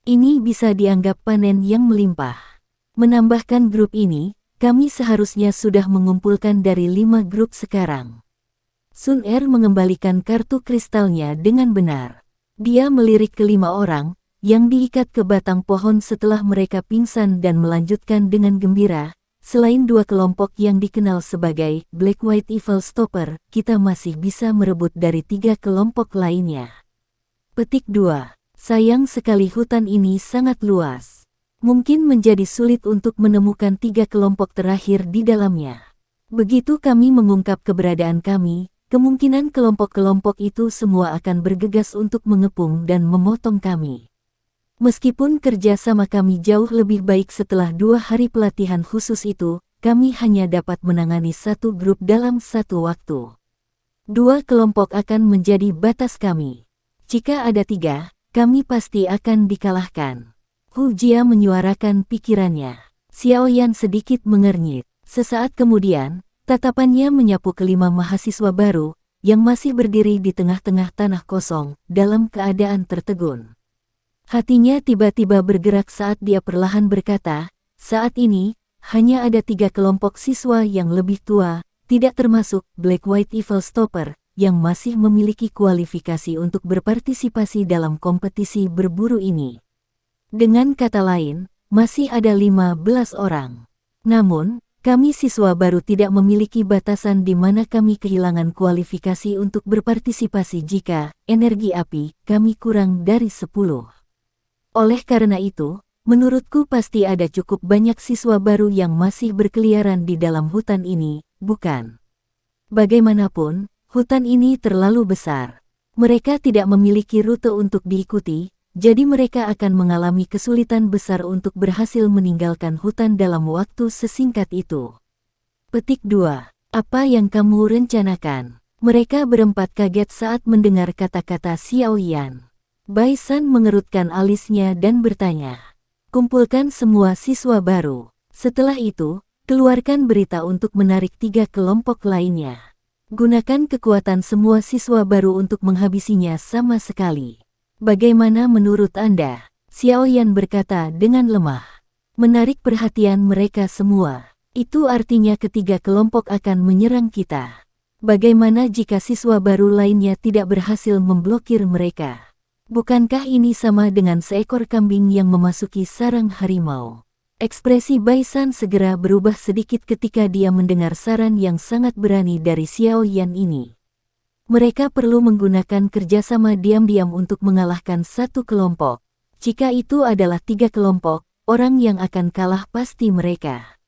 Ini bisa dianggap panen yang melimpah. Menambahkan grup ini, kami seharusnya sudah mengumpulkan dari 5 grup sekarang. Sun Er mengembalikan kartu kristalnya dengan benar. Dia melirik ke 5 orang, yang diikat ke batang pohon setelah mereka pingsan dan melanjutkan dengan gembira. Selain 2 kelompok yang dikenal sebagai Black White Evil Stopper, kita masih bisa merebut dari 3 kelompok lainnya. Petik 2. Sayang sekali hutan ini sangat luas. Mungkin menjadi sulit untuk menemukan 3 kelompok terakhir di dalamnya. Begitu kami mengungkap keberadaan kami, kemungkinan kelompok-kelompok itu semua akan bergegas untuk mengepung dan memotong kami. Meskipun kerja sama kami jauh lebih baik setelah 2 hari pelatihan khusus itu, kami hanya dapat menangani 1 grup dalam 1 waktu. 2 kelompok akan menjadi batas kami. Jika ada 3, kami pasti akan dikalahkan. Hu Jia menyuarakan pikirannya. Xiaoyan sedikit mengernyit. Sesaat kemudian, tatapannya menyapu kelima mahasiswa baru, yang masih berdiri di tengah-tengah tanah kosong, dalam keadaan tertegun. Hatinya tiba-tiba bergerak saat dia perlahan berkata, saat ini, hanya ada 3 kelompok siswa yang lebih tua, tidak termasuk Black White Evil Stopper, yang masih memiliki kualifikasi untuk berpartisipasi dalam kompetisi berburu ini. Dengan kata lain, masih ada 15 orang. Namun, kami siswa baru tidak memiliki batasan di mana kami kehilangan kualifikasi untuk berpartisipasi jika energi api kami kurang dari 10. Oleh karena itu, menurutku pasti ada cukup banyak siswa baru yang masih berkeliaran di dalam hutan ini, bukan? Bagaimanapun, hutan ini terlalu besar. Mereka tidak memiliki rute untuk diikuti, jadi mereka akan mengalami kesulitan besar untuk berhasil meninggalkan hutan dalam waktu sesingkat itu. Petik 2. Apa yang kamu rencanakan? Mereka berempat kaget saat mendengar kata-kata Xiao Yan. Bai San mengerutkan alisnya dan bertanya, "Kumpulkan semua siswa baru. Setelah itu, keluarkan berita untuk menarik 3 kelompok lainnya. Gunakan kekuatan semua siswa baru untuk menghabisinya sama sekali." "Bagaimana menurut Anda?" Xiao Yan berkata dengan lemah. "Menarik perhatian mereka semua. Itu artinya ketiga kelompok akan menyerang kita. Bagaimana jika siswa baru lainnya tidak berhasil memblokir mereka? Bukankah ini sama dengan seekor kambing yang memasuki sarang harimau?" Ekspresi Bai San segera berubah sedikit ketika dia mendengar saran yang sangat berani dari Xiao Yan ini. Mereka perlu menggunakan kerjasama diam-diam untuk mengalahkan satu kelompok. Jika itu adalah 3 kelompok, orang yang akan kalah pasti mereka.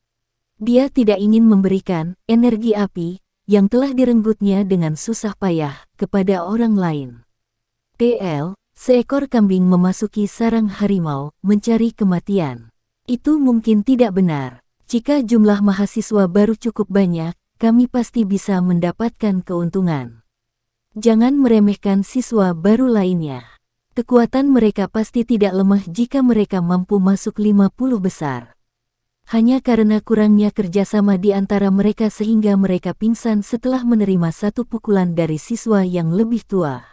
Dia tidak ingin memberikan energi api yang telah direnggutnya dengan susah payah kepada orang lain. Seekor kambing memasuki sarang harimau mencari kematian. Itu mungkin tidak benar. Jika jumlah mahasiswa baru cukup banyak, kami pasti bisa mendapatkan keuntungan. Jangan meremehkan siswa baru lainnya. Kekuatan mereka pasti tidak lemah jika mereka mampu masuk 50 besar. Hanya karena kurangnya kerjasama di antara mereka sehingga mereka pingsan setelah menerima satu pukulan dari siswa yang lebih tua.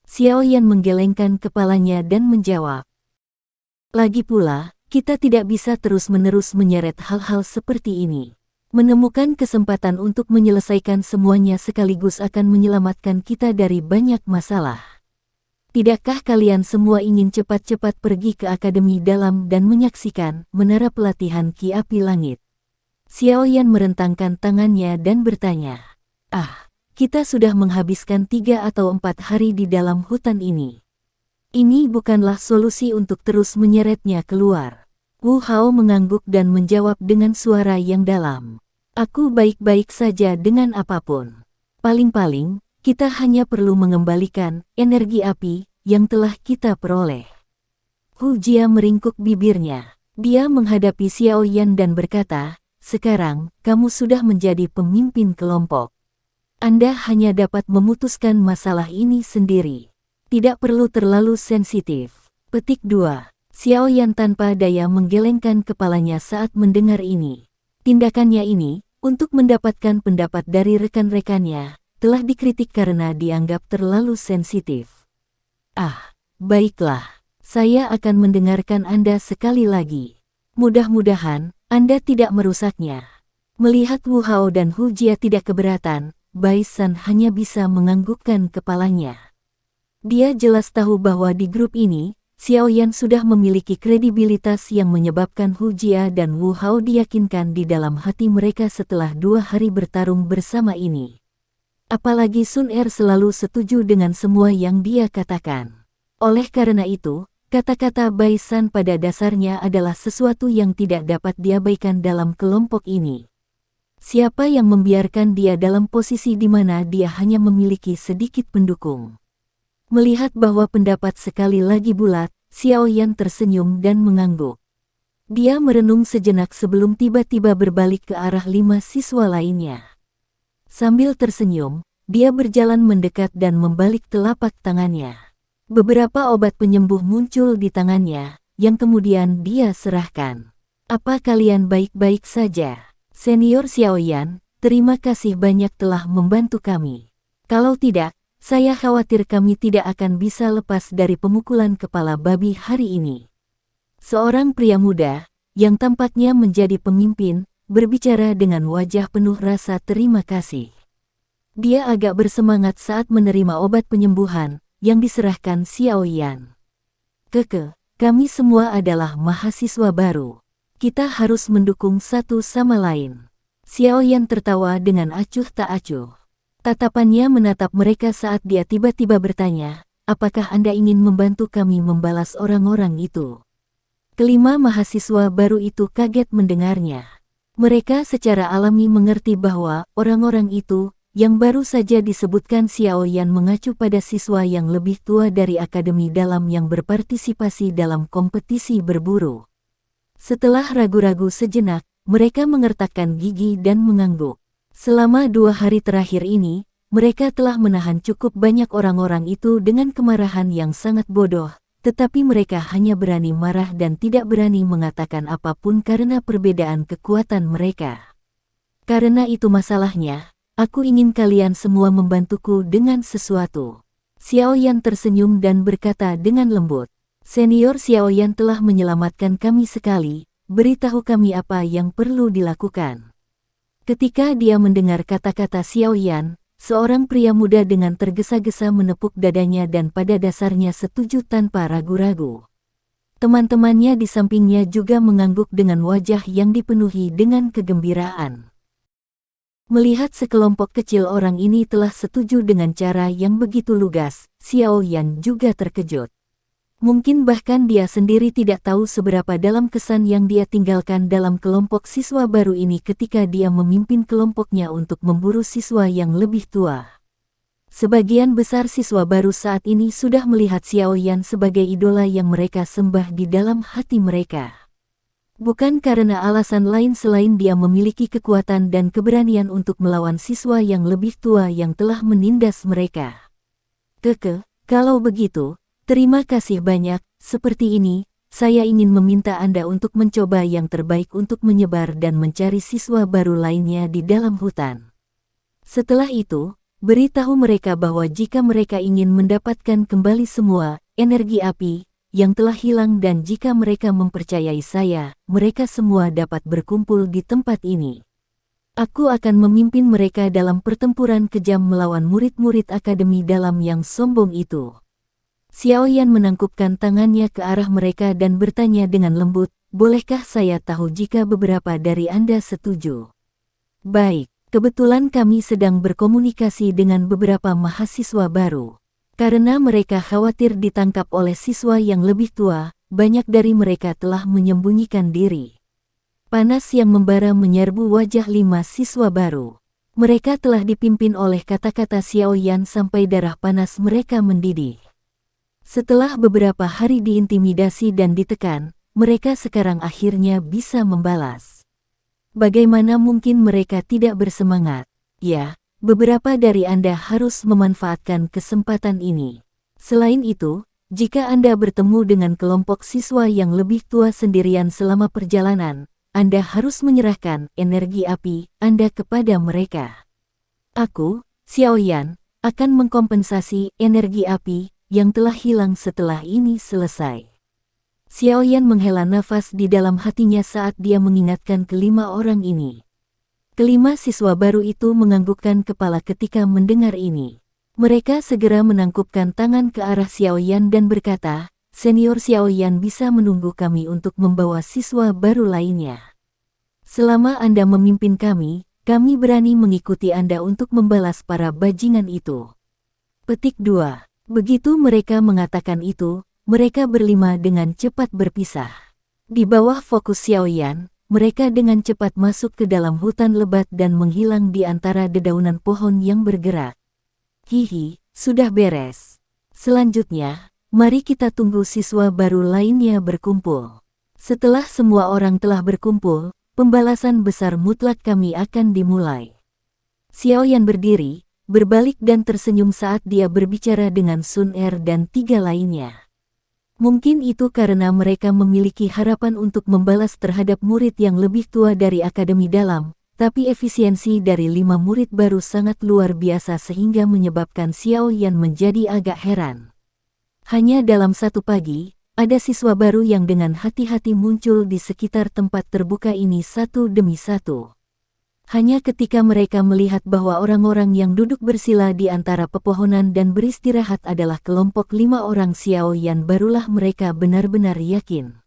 Xiao Yan menggelengkan kepalanya dan menjawab, "Lagi pula, kita tidak bisa terus-menerus menyeret hal-hal seperti ini. Menemukan kesempatan untuk menyelesaikan semuanya sekaligus akan menyelamatkan kita dari banyak masalah. Tidakkah kalian semua ingin cepat-cepat pergi ke Akademi Dalam dan menyaksikan menara pelatihan Ki Api Langit?" Xiao Yan merentangkan tangannya dan bertanya, kita sudah menghabiskan 3 atau 4 hari di dalam hutan ini. Ini bukanlah solusi untuk terus menyeretnya keluar." Wu Hao mengangguk dan menjawab dengan suara yang dalam, "Aku baik-baik saja dengan apapun. Paling-paling, kita hanya perlu mengembalikan energi api yang telah kita peroleh." Hu Jia meringkuk bibirnya. Dia menghadapi Xiao Yan dan berkata, "Sekarang, kamu sudah menjadi pemimpin kelompok. Anda hanya dapat memutuskan masalah ini sendiri. Tidak perlu terlalu sensitif." Petik 2. Xiao Yan tanpa daya menggelengkan kepalanya saat mendengar ini. Tindakannya ini, untuk mendapatkan pendapat dari rekan-rekannya, telah dikritik karena dianggap terlalu sensitif. Baiklah. Saya akan mendengarkan Anda sekali lagi. Mudah-mudahan, Anda tidak merusaknya." Melihat Wu Hao dan Hu Jia tidak keberatan, Bai San hanya bisa menganggukkan kepalanya. Dia jelas tahu bahwa di grup ini, Xiao Yan sudah memiliki kredibilitas yang menyebabkan Hu Jia dan Wu Hao diyakinkan di dalam hati mereka setelah 2 hari bertarung bersama ini. Apalagi Sun Er selalu setuju dengan semua yang dia katakan. Oleh karena itu, kata-kata Bai San pada dasarnya adalah sesuatu yang tidak dapat diabaikan dalam kelompok ini. Siapa yang membiarkan dia dalam posisi di mana dia hanya memiliki sedikit pendukung? Melihat bahwa pendapat sekali lagi bulat, Xiao Yan tersenyum dan mengangguk. Dia merenung sejenak sebelum tiba-tiba berbalik ke arah 5 siswa lainnya. Sambil tersenyum, dia berjalan mendekat dan membalik telapak tangannya. Beberapa obat penyembuh muncul di tangannya, yang kemudian dia serahkan. "Apa kalian baik-baik saja? Senior Xiao Yan, terima kasih banyak telah membantu kami. Kalau tidak, saya khawatir kami tidak akan bisa lepas dari pemukulan kepala babi hari ini." Seorang pria muda, yang tampaknya menjadi pemimpin, berbicara dengan wajah penuh rasa terima kasih. Dia agak bersemangat saat menerima obat penyembuhan yang diserahkan Xiao Yan. Kami semua adalah mahasiswa baru. Kita harus mendukung satu sama lain. Xiao Yan tertawa dengan acuh tak acuh. Tatapannya menatap mereka saat dia tiba-tiba bertanya, apakah Anda ingin membantu kami membalas orang-orang itu? Kelima mahasiswa baru itu kaget mendengarnya. Mereka secara alami mengerti bahwa orang-orang itu yang baru saja disebutkan Xiao Yan mengacu pada siswa yang lebih tua dari Akademi Dalam yang berpartisipasi dalam kompetisi berburu. Setelah ragu-ragu sejenak, mereka mengertakkan gigi dan mengangguk. Selama 2 hari terakhir ini, mereka telah menahan cukup banyak orang-orang itu dengan kemarahan yang sangat bodoh, tetapi mereka hanya berani marah dan tidak berani mengatakan apapun karena perbedaan kekuatan mereka. Karena itu masalahnya. Aku ingin kalian semua membantuku dengan sesuatu. Xiao Yan tersenyum dan berkata dengan lembut. Senior Xiao Yan telah menyelamatkan kami sekali, beritahu kami apa yang perlu dilakukan. Ketika dia mendengar kata-kata Xiao Yan, seorang pria muda dengan tergesa-gesa menepuk dadanya dan pada dasarnya setuju tanpa ragu-ragu. Teman-temannya di sampingnya juga mengangguk dengan wajah yang dipenuhi dengan kegembiraan. Melihat sekelompok kecil orang ini telah setuju dengan cara yang begitu lugas, Xiao Yan juga terkejut. Mungkin bahkan dia sendiri tidak tahu seberapa dalam kesan yang dia tinggalkan dalam kelompok siswa baru ini ketika dia memimpin kelompoknya untuk memburu siswa yang lebih tua. Sebagian besar siswa baru saat ini sudah melihat Xiao Yan sebagai idola yang mereka sembah di dalam hati mereka. Bukan karena alasan lain selain dia memiliki kekuatan dan keberanian untuk melawan siswa yang lebih tua yang telah menindas mereka. Kalau begitu, terima kasih banyak. Seperti ini, saya ingin meminta Anda untuk mencoba yang terbaik untuk menyebar dan mencari siswa baru lainnya di dalam hutan. Setelah itu, beritahu mereka bahwa jika mereka ingin mendapatkan kembali semua energi api yang telah hilang dan jika mereka mempercayai saya, mereka semua dapat berkumpul di tempat ini. Aku akan memimpin mereka dalam pertempuran kejam melawan murid-murid Akademi Dalam yang sombong itu. Xiao Yan menangkupkan tangannya ke arah mereka dan bertanya dengan lembut, bolehkah saya tahu jika beberapa dari Anda setuju? Baik, kebetulan kami sedang berkomunikasi dengan beberapa mahasiswa baru. Karena mereka khawatir ditangkap oleh siswa yang lebih tua, banyak dari mereka telah menyembunyikan diri. Panas yang membara menyerbu wajah 5 siswa baru. Mereka telah dipimpin oleh kata-kata Xiao Yan sampai darah panas mereka mendidih. Setelah beberapa hari diintimidasi dan ditekan, mereka sekarang akhirnya bisa membalas. Bagaimana mungkin mereka tidak bersemangat? Ya. Beberapa dari Anda harus memanfaatkan kesempatan ini. Selain itu, jika Anda bertemu dengan kelompok siswa yang lebih tua sendirian selama perjalanan, Anda harus menyerahkan energi api Anda kepada mereka. Aku, Xiao Yan, akan mengkompensasi energi api yang telah hilang setelah ini selesai. Xiao Yan menghela nafas di dalam hatinya saat dia mengingatkan kelima orang ini. Kelima siswa baru itu menganggukkan kepala ketika mendengar ini. Mereka segera menangkupkan tangan ke arah Xiao Yan dan berkata, Senior Xiao Yan bisa menunggu kami untuk membawa siswa baru lainnya. Selama Anda memimpin kami berani mengikuti Anda untuk membalas para bajingan itu. Petik 2. Begitu mereka mengatakan itu, mereka berlima dengan cepat berpisah. Di bawah fokus Xiao Yan, mereka dengan cepat masuk ke dalam hutan lebat dan menghilang di antara dedaunan pohon yang bergerak. Hihi, sudah beres. Selanjutnya, mari kita tunggu siswa baru lainnya berkumpul. Setelah semua orang telah berkumpul, pembalasan besar mutlak kami akan dimulai. Xiao Yan berdiri, berbalik dan tersenyum saat dia berbicara dengan Sun Er dan 3 lainnya. Mungkin itu karena mereka memiliki harapan untuk membalas terhadap murid yang lebih tua dari Akademi Dalam, tapi efisiensi dari 5 murid baru sangat luar biasa sehingga menyebabkan Xiao Yan menjadi agak heran. Hanya dalam satu pagi, ada siswa baru yang dengan hati-hati muncul di sekitar tempat terbuka ini satu demi satu. Hanya ketika mereka melihat bahwa orang-orang yang duduk bersila di antara pepohonan dan beristirahat adalah kelompok 5 orang Xiao Yan, barulah mereka benar-benar yakin.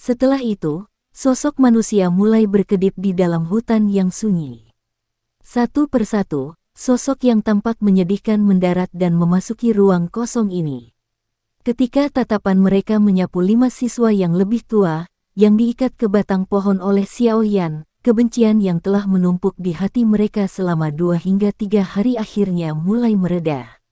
Setelah itu, sosok manusia mulai berkedip di dalam hutan yang sunyi. Satu persatu, sosok yang tampak menyedihkan mendarat dan memasuki ruang kosong ini. Ketika tatapan mereka menyapu 5 siswa yang lebih tua, yang diikat ke batang pohon oleh Xiao Yan, kebencian yang telah menumpuk di hati mereka selama 2 hingga 3 hari akhirnya mulai mereda.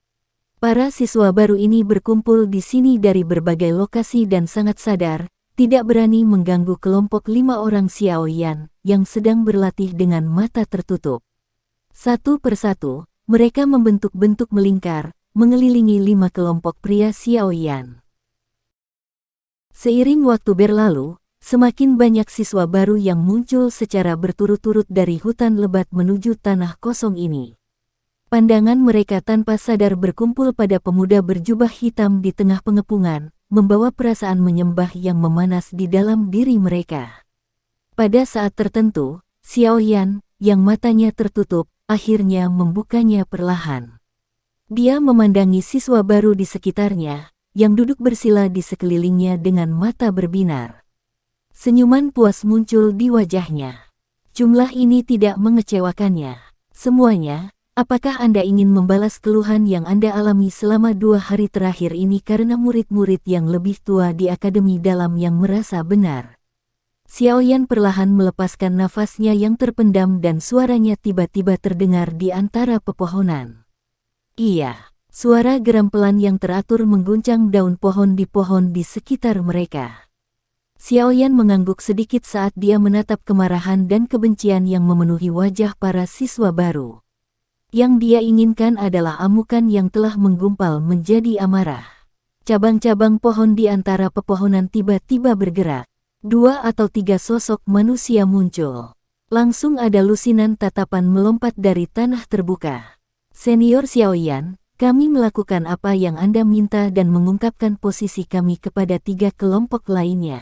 Para siswa baru ini berkumpul di sini dari berbagai lokasi dan sangat sadar, tidak berani mengganggu kelompok 5 orang Xiao Yan, yang sedang berlatih dengan mata tertutup. Satu persatu, mereka membentuk bentuk melingkar, mengelilingi 5 kelompok pria Xiao Yan. Seiring waktu berlalu, semakin banyak siswa baru yang muncul secara berturut-turut dari hutan lebat menuju tanah kosong ini. Pandangan mereka tanpa sadar berkumpul pada pemuda berjubah hitam di tengah pengepungan, membawa perasaan menyembah yang memanas di dalam diri mereka. Pada saat tertentu, Xiao Yan, yang matanya tertutup, akhirnya membukanya perlahan. Dia memandangi siswa baru di sekitarnya, yang duduk bersila di sekelilingnya dengan mata berbinar. Senyuman puas muncul di wajahnya. Jumlah ini tidak mengecewakannya. Semuanya, apakah Anda ingin membalas keluhan yang Anda alami selama 2 hari terakhir ini karena murid-murid yang lebih tua di Akademi Dalam yang merasa benar? Xiao Yan perlahan melepaskan nafasnya yang terpendam dan suaranya tiba-tiba terdengar di antara pepohonan. Iya, suara geram pelan yang teratur mengguncang daun pohon di sekitar mereka. Xiao Yan mengangguk sedikit saat dia menatap kemarahan dan kebencian yang memenuhi wajah para siswa baru. Yang dia inginkan adalah amukan yang telah menggumpal menjadi amarah. Cabang-cabang pohon di antara pepohonan tiba-tiba bergerak. 2 atau 3 sosok manusia muncul. Langsung ada lusinan tatapan melompat dari tanah terbuka. Senior Xiao Yan, kami melakukan apa yang Anda minta dan mengungkapkan posisi kami kepada 3 kelompok lainnya.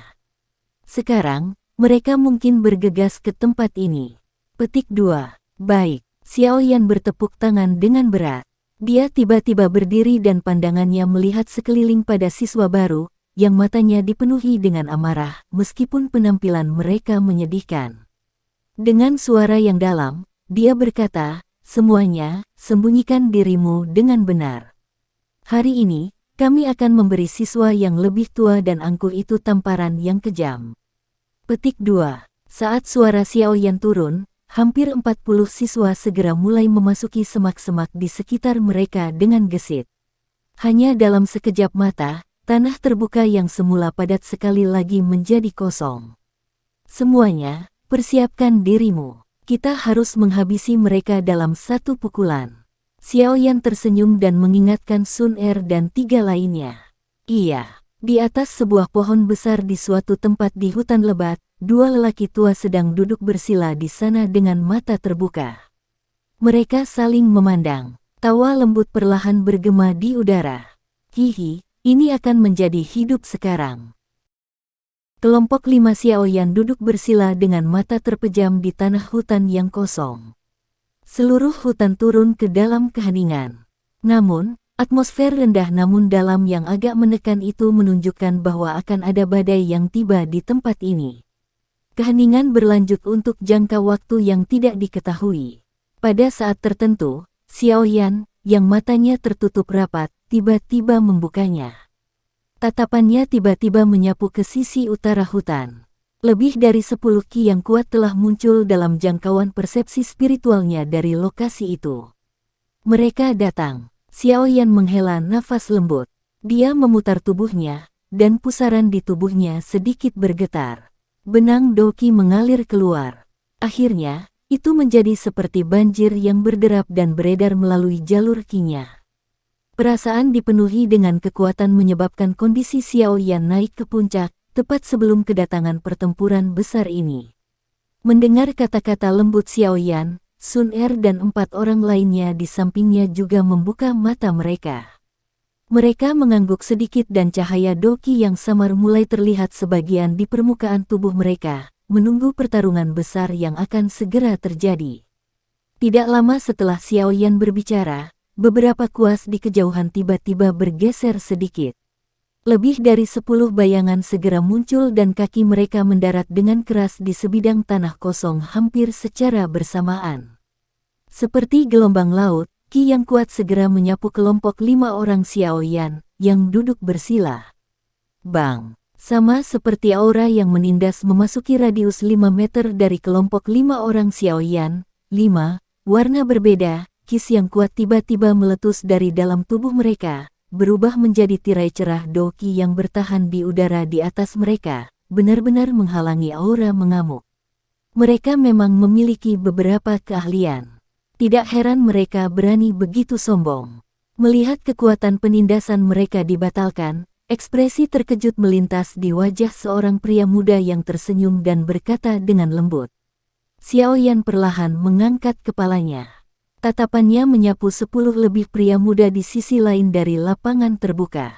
Sekarang, mereka mungkin bergegas ke tempat ini. Petik 2. Baik, Xiao Yan bertepuk tangan dengan berat. Dia tiba-tiba berdiri dan pandangannya melihat sekeliling pada siswa baru, yang matanya dipenuhi dengan amarah, meskipun penampilan mereka menyedihkan. Dengan suara yang dalam, dia berkata, "Semuanya, sembunyikan dirimu dengan benar. Hari ini, kami akan memberi siswa yang lebih tua dan angkuh itu tamparan yang kejam." Petik 2. Saat suara Xiao Yan turun, hampir 40 siswa segera mulai memasuki semak-semak di sekitar mereka dengan gesit. Hanya dalam sekejap mata, tanah terbuka yang semula padat sekali lagi menjadi kosong. "Semuanya, persiapkan dirimu. Kita harus menghabisi mereka dalam 1 pukulan." Xiao Yan tersenyum dan mengingatkan Sun Er dan 3 lainnya. Iya, di atas sebuah pohon besar di suatu tempat di hutan lebat, 2 lelaki tua sedang duduk bersila di sana dengan mata terbuka. Mereka saling memandang. Tawa lembut perlahan bergema di udara. "Hihi, ini akan menjadi hidup sekarang." Kelompok 5 Xiao Yan duduk bersila dengan mata terpejam di tanah hutan yang kosong. Seluruh hutan turun ke dalam keheningan. Namun, atmosfer rendah namun dalam yang agak menekan itu menunjukkan bahwa akan ada badai yang tiba di tempat ini. Keheningan berlanjut untuk jangka waktu yang tidak diketahui. Pada saat tertentu, Xiao Yan, yang matanya tertutup rapat, tiba-tiba membukanya. Tatapannya tiba-tiba menyapu ke sisi utara hutan. Lebih dari 10 ki yang kuat telah muncul dalam jangkauan persepsi spiritualnya dari lokasi itu. Mereka datang. Xiao Yan menghela nafas lembut. Dia memutar tubuhnya, dan pusaran di tubuhnya sedikit bergetar. Benang Doki mengalir keluar. Akhirnya, itu menjadi seperti banjir yang berderap dan beredar melalui jalur kinya. Perasaan dipenuhi dengan kekuatan menyebabkan kondisi Xiao Yan naik ke puncak, tepat sebelum kedatangan pertempuran besar ini. Mendengar kata-kata lembut Xiao Yan, Sun Er dan 4 orang lainnya di sampingnya juga membuka mata mereka. Mereka mengangguk sedikit dan cahaya Doki yang samar mulai terlihat sebagian di permukaan tubuh mereka, menunggu pertarungan besar yang akan segera terjadi. Tidak lama setelah Xiao Yan berbicara, beberapa kuas di kejauhan tiba-tiba bergeser sedikit. Lebih dari 10 bayangan segera muncul dan kaki mereka mendarat dengan keras di sebidang tanah kosong hampir secara bersamaan. Seperti gelombang laut, Ki yang kuat segera menyapu kelompok 5 orang Xiao Yan yang duduk bersila. Bang! Sama seperti aura yang menindas memasuki radius 5 meter dari kelompok 5 orang Xiao Yan, 5 warna berbeda, kis yang kuat tiba-tiba meletus dari dalam tubuh mereka, berubah menjadi tirai cerah doki yang bertahan di udara di atas mereka, benar-benar menghalangi aura mengamuk. Mereka memang memiliki beberapa keahlian. Tidak heran mereka berani begitu sombong. Melihat kekuatan penindasan mereka dibatalkan, ekspresi terkejut melintas di wajah seorang pria muda yang tersenyum dan berkata dengan lembut. Xiao Yan perlahan mengangkat kepalanya. Tatapannya menyapu 10 lebih pria muda di sisi lain dari lapangan terbuka.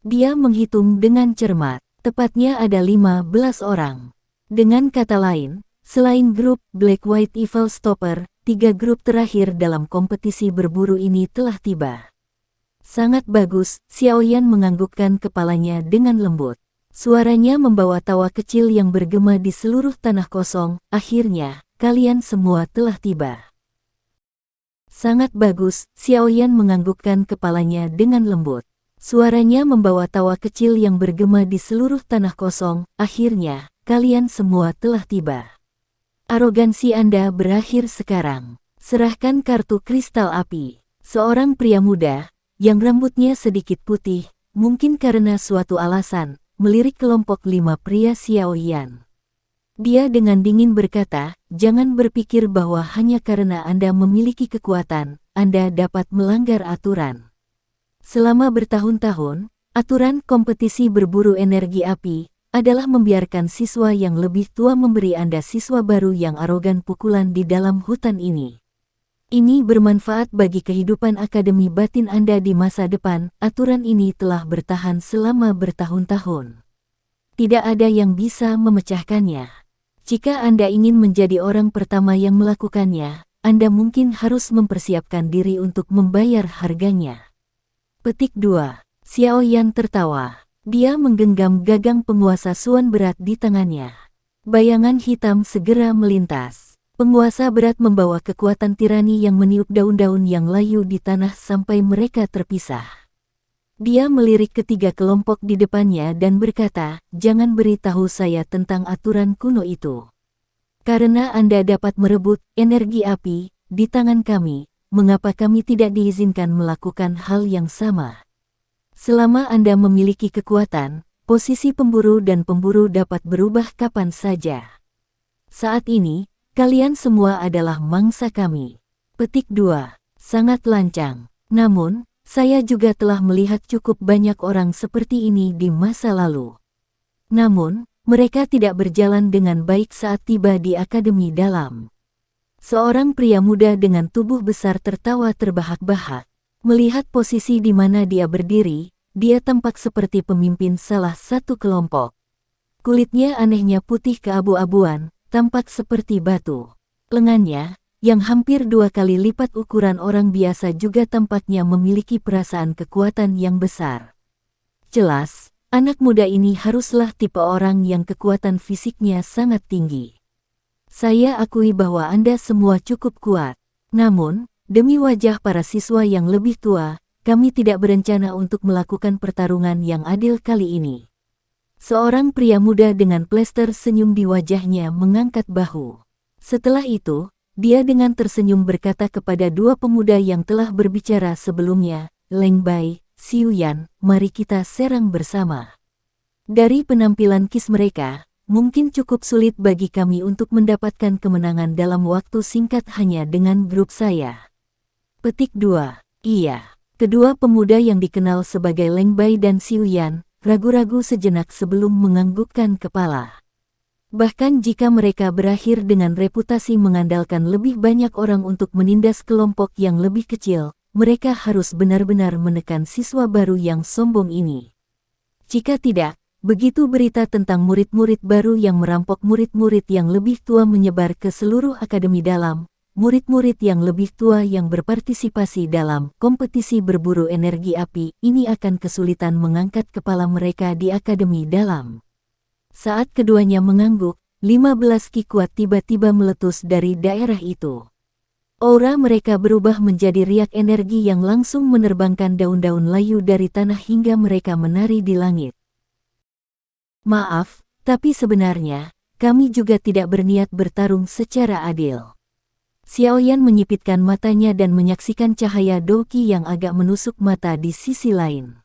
Dia menghitung dengan cermat, tepatnya ada 15 orang. Dengan kata lain, selain grup Black White Evil Stopper, 3 grup terakhir dalam kompetisi berburu ini telah tiba. Sangat bagus, Xiao Yan menganggukkan kepalanya dengan lembut. Suaranya membawa tawa kecil yang bergema di seluruh tanah kosong. Akhirnya, kalian semua telah tiba. Sangat bagus, Xiao Yan menganggukkan kepalanya dengan lembut. Suaranya membawa tawa kecil yang bergema di seluruh tanah kosong. Akhirnya, kalian semua telah tiba. Arogansi Anda berakhir sekarang. Serahkan kartu kristal api. Seorang pria muda, yang rambutnya sedikit putih, mungkin karena suatu alasan, melirik kelompok 5 pria Xiao Yan. Dia dengan dingin berkata, jangan berpikir bahwa hanya karena Anda memiliki kekuatan, Anda dapat melanggar aturan. Selama bertahun-tahun, aturan kompetisi berburu energi api adalah membiarkan siswa yang lebih tua memberi Anda siswa baru yang arogan pukulan di dalam hutan ini. Ini bermanfaat bagi kehidupan Akademi Batin Anda di masa depan. Aturan ini telah bertahan selama bertahun-tahun. Tidak ada yang bisa memecahkannya. Jika Anda ingin menjadi orang pertama yang melakukannya, Anda mungkin harus mempersiapkan diri untuk membayar harganya. Petik 2. Xiao Yan tertawa. Dia menggenggam gagang penguasa Suan berat di tangannya. Bayangan hitam segera melintas. Penguasa berat membawa kekuatan tirani yang meniup daun-daun yang layu di tanah sampai mereka terpisah. Dia melirik ketiga kelompok di depannya dan berkata, jangan beritahu saya tentang aturan kuno itu. Karena Anda dapat merebut energi api di tangan kami, mengapa kami tidak diizinkan melakukan hal yang sama? Selama Anda memiliki kekuatan, posisi pemburu dan pemburu dapat berubah kapan saja. Saat ini, kalian semua adalah mangsa kami. Petik 2. Sangat lancang. Namun, saya juga telah melihat cukup banyak orang seperti ini di masa lalu. Namun, mereka tidak berjalan dengan baik saat tiba di Akademi Dalam. Seorang pria muda dengan tubuh besar tertawa terbahak-bahak. Melihat posisi di mana dia berdiri, dia tampak seperti pemimpin salah satu kelompok. Kulitnya anehnya putih keabu-abuan, tampak seperti batu. Lengannya, yang hampir 2 kali lipat ukuran orang biasa juga tampaknya memiliki perasaan kekuatan yang besar. Jelas, anak muda ini haruslah tipe orang yang kekuatan fisiknya sangat tinggi. Saya akui bahwa Anda semua cukup kuat. Namun, demi wajah para siswa yang lebih tua, kami tidak berencana untuk melakukan pertarungan yang adil kali ini. Seorang pria muda dengan plester senyum di wajahnya mengangkat bahu. Setelah itu, dia dengan tersenyum berkata kepada 2 pemuda yang telah berbicara sebelumnya, Leng Bai, Xiu Yan, mari kita serang bersama. Dari penampilan kis mereka, mungkin cukup sulit bagi kami untuk mendapatkan kemenangan dalam waktu singkat hanya dengan grup saya. Petik 2. Iya. Kedua pemuda yang dikenal sebagai Leng Bai dan Xiu Yan, ragu-ragu sejenak sebelum menganggukkan kepala. Bahkan jika mereka berakhir dengan reputasi mengandalkan lebih banyak orang untuk menindas kelompok yang lebih kecil, mereka harus benar-benar menekan siswa baru yang sombong ini. Jika tidak, begitu berita tentang murid-murid baru yang merampok murid-murid yang lebih tua menyebar ke seluruh akademi dalam, murid-murid yang lebih tua yang berpartisipasi dalam kompetisi berburu energi api ini akan kesulitan mengangkat kepala mereka di akademi dalam. Saat keduanya mengangguk, 15 ki kuat tiba-tiba meletus dari daerah itu. Aura mereka berubah menjadi riak energi yang langsung menerbangkan daun-daun layu dari tanah hingga mereka menari di langit. Maaf, tapi sebenarnya, kami juga tidak berniat bertarung secara adil. Xiaoyan menyipitkan matanya dan menyaksikan cahaya Doqi yang agak menusuk mata di sisi lain.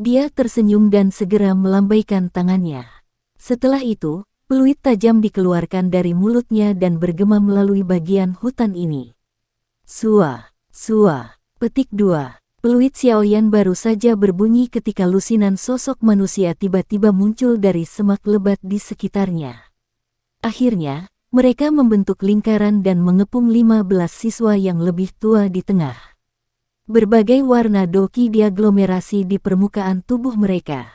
Dia tersenyum dan segera melambaikan tangannya. Setelah itu, peluit tajam dikeluarkan dari mulutnya dan bergema melalui bagian hutan ini. Sua, sua, petik 2. Peluit Xiaoyan baru saja berbunyi ketika lusinan sosok manusia tiba-tiba muncul dari semak lebat di sekitarnya. Akhirnya, mereka membentuk lingkaran dan mengepung 15 siswa yang lebih tua di tengah. Berbagai warna Doqi diaglomerasi di permukaan tubuh mereka.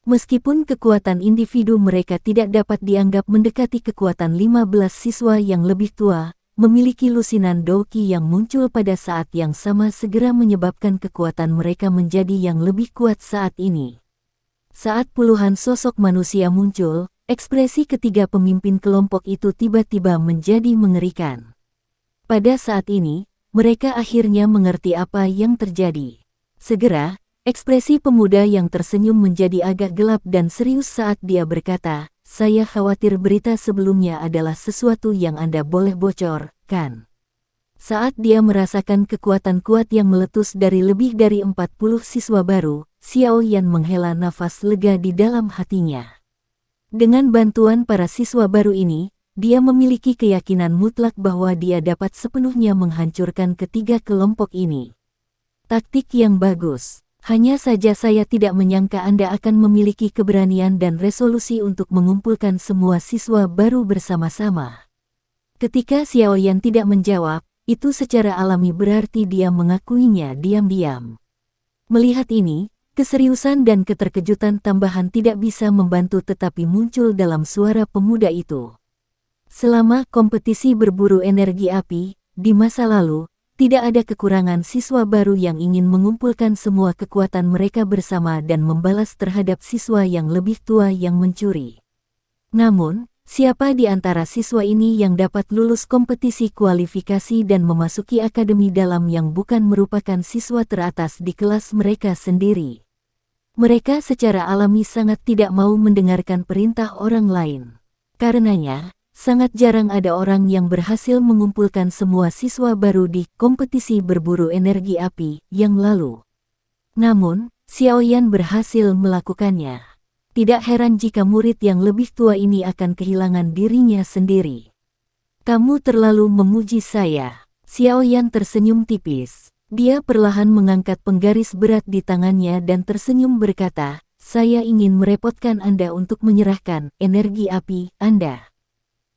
Meskipun kekuatan individu mereka tidak dapat dianggap mendekati kekuatan 15 siswa yang lebih tua, memiliki lusinan Doqi yang muncul pada saat yang sama segera menyebabkan kekuatan mereka menjadi yang lebih kuat saat ini. Saat puluhan sosok manusia muncul, ekspresi ketiga pemimpin kelompok itu tiba-tiba menjadi mengerikan. Pada saat ini, mereka akhirnya mengerti apa yang terjadi. Segera, ekspresi pemuda yang tersenyum menjadi agak gelap dan serius saat dia berkata, "Saya khawatir berita sebelumnya adalah sesuatu yang Anda boleh bocor, kan?" Saat dia merasakan kekuatan kuat yang meletus dari lebih dari 40 siswa baru, Xiaoyan menghela nafas lega di dalam hatinya. Dengan bantuan para siswa baru ini, dia memiliki keyakinan mutlak bahwa dia dapat sepenuhnya menghancurkan ketiga kelompok ini. Taktik yang bagus. Hanya saja saya tidak menyangka Anda akan memiliki keberanian dan resolusi untuk mengumpulkan semua siswa baru bersama-sama. Ketika Xiaoyan tidak menjawab, itu secara alami berarti dia mengakuinya diam-diam. Melihat ini, keseriusan dan keterkejutan tambahan tidak bisa membantu tetapi muncul dalam suara pemuda itu. Selama kompetisi berburu energi api, di masa lalu, tidak ada kekurangan siswa baru yang ingin mengumpulkan semua kekuatan mereka bersama dan membalas terhadap siswa yang lebih tua yang mencuri. Namun, siapa di antara siswa ini yang dapat lulus kompetisi kualifikasi dan memasuki akademi dalam yang bukan merupakan siswa teratas di kelas mereka sendiri? Mereka secara alami sangat tidak mau mendengarkan perintah orang lain. Karenanya, sangat jarang ada orang yang berhasil mengumpulkan semua siswa baru di kompetisi berburu energi api yang lalu. Namun, Xiaoyan berhasil melakukannya. Tidak heran jika murid yang lebih tua ini akan kehilangan dirinya sendiri. "Kamu terlalu memuji saya." Xiaoyan tersenyum tipis. Dia perlahan mengangkat penggaris berat di tangannya dan tersenyum berkata, "Saya ingin merepotkan Anda untuk menyerahkan energi api Anda.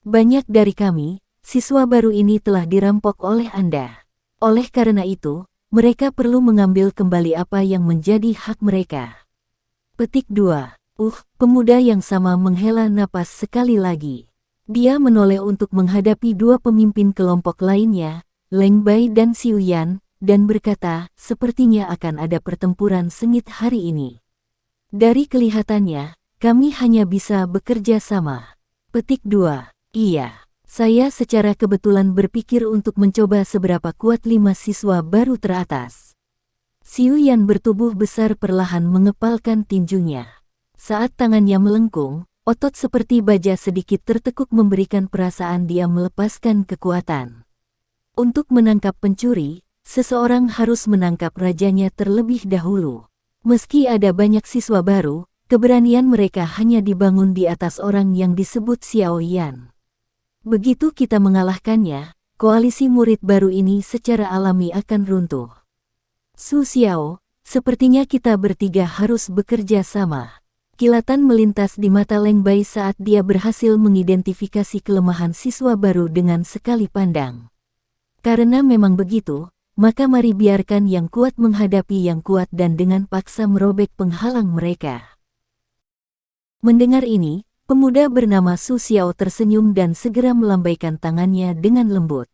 Banyak dari kami, siswa baru ini telah dirampok oleh Anda. Oleh karena itu, mereka perlu mengambil kembali apa yang menjadi hak mereka." Petik 2. Pemuda yang sama menghela napas sekali lagi. Dia menoleh untuk menghadapi dua pemimpin kelompok lainnya, Leng Bai dan Xiu Yan, dan berkata, "Sepertinya akan ada pertempuran sengit hari ini. Dari kelihatannya, kami hanya bisa bekerja sama." Petik 2. Iya, saya secara kebetulan berpikir untuk mencoba seberapa kuat 5 siswa baru teratas. Xiu Yan bertubuh besar perlahan mengepalkan tinjunya. Saat tangannya melengkung, otot seperti baja sedikit tertekuk memberikan perasaan dia melepaskan kekuatan. Untuk menangkap pencuri, seseorang harus menangkap rajanya terlebih dahulu. Meski ada banyak siswa baru, keberanian mereka hanya dibangun di atas orang yang disebut Xiaoyan. Begitu kita mengalahkannya, koalisi murid baru ini secara alami akan runtuh. Su Xiao, sepertinya kita bertiga harus bekerja sama. Kilatan melintas di mata Leng Bai saat dia berhasil mengidentifikasi kelemahan siswa baru dengan sekali pandang. Karena memang begitu, maka mari biarkan yang kuat menghadapi yang kuat dan dengan paksa merobek penghalang mereka. Mendengar ini, pemuda bernama Su Xiao tersenyum dan segera melambaikan tangannya dengan lembut.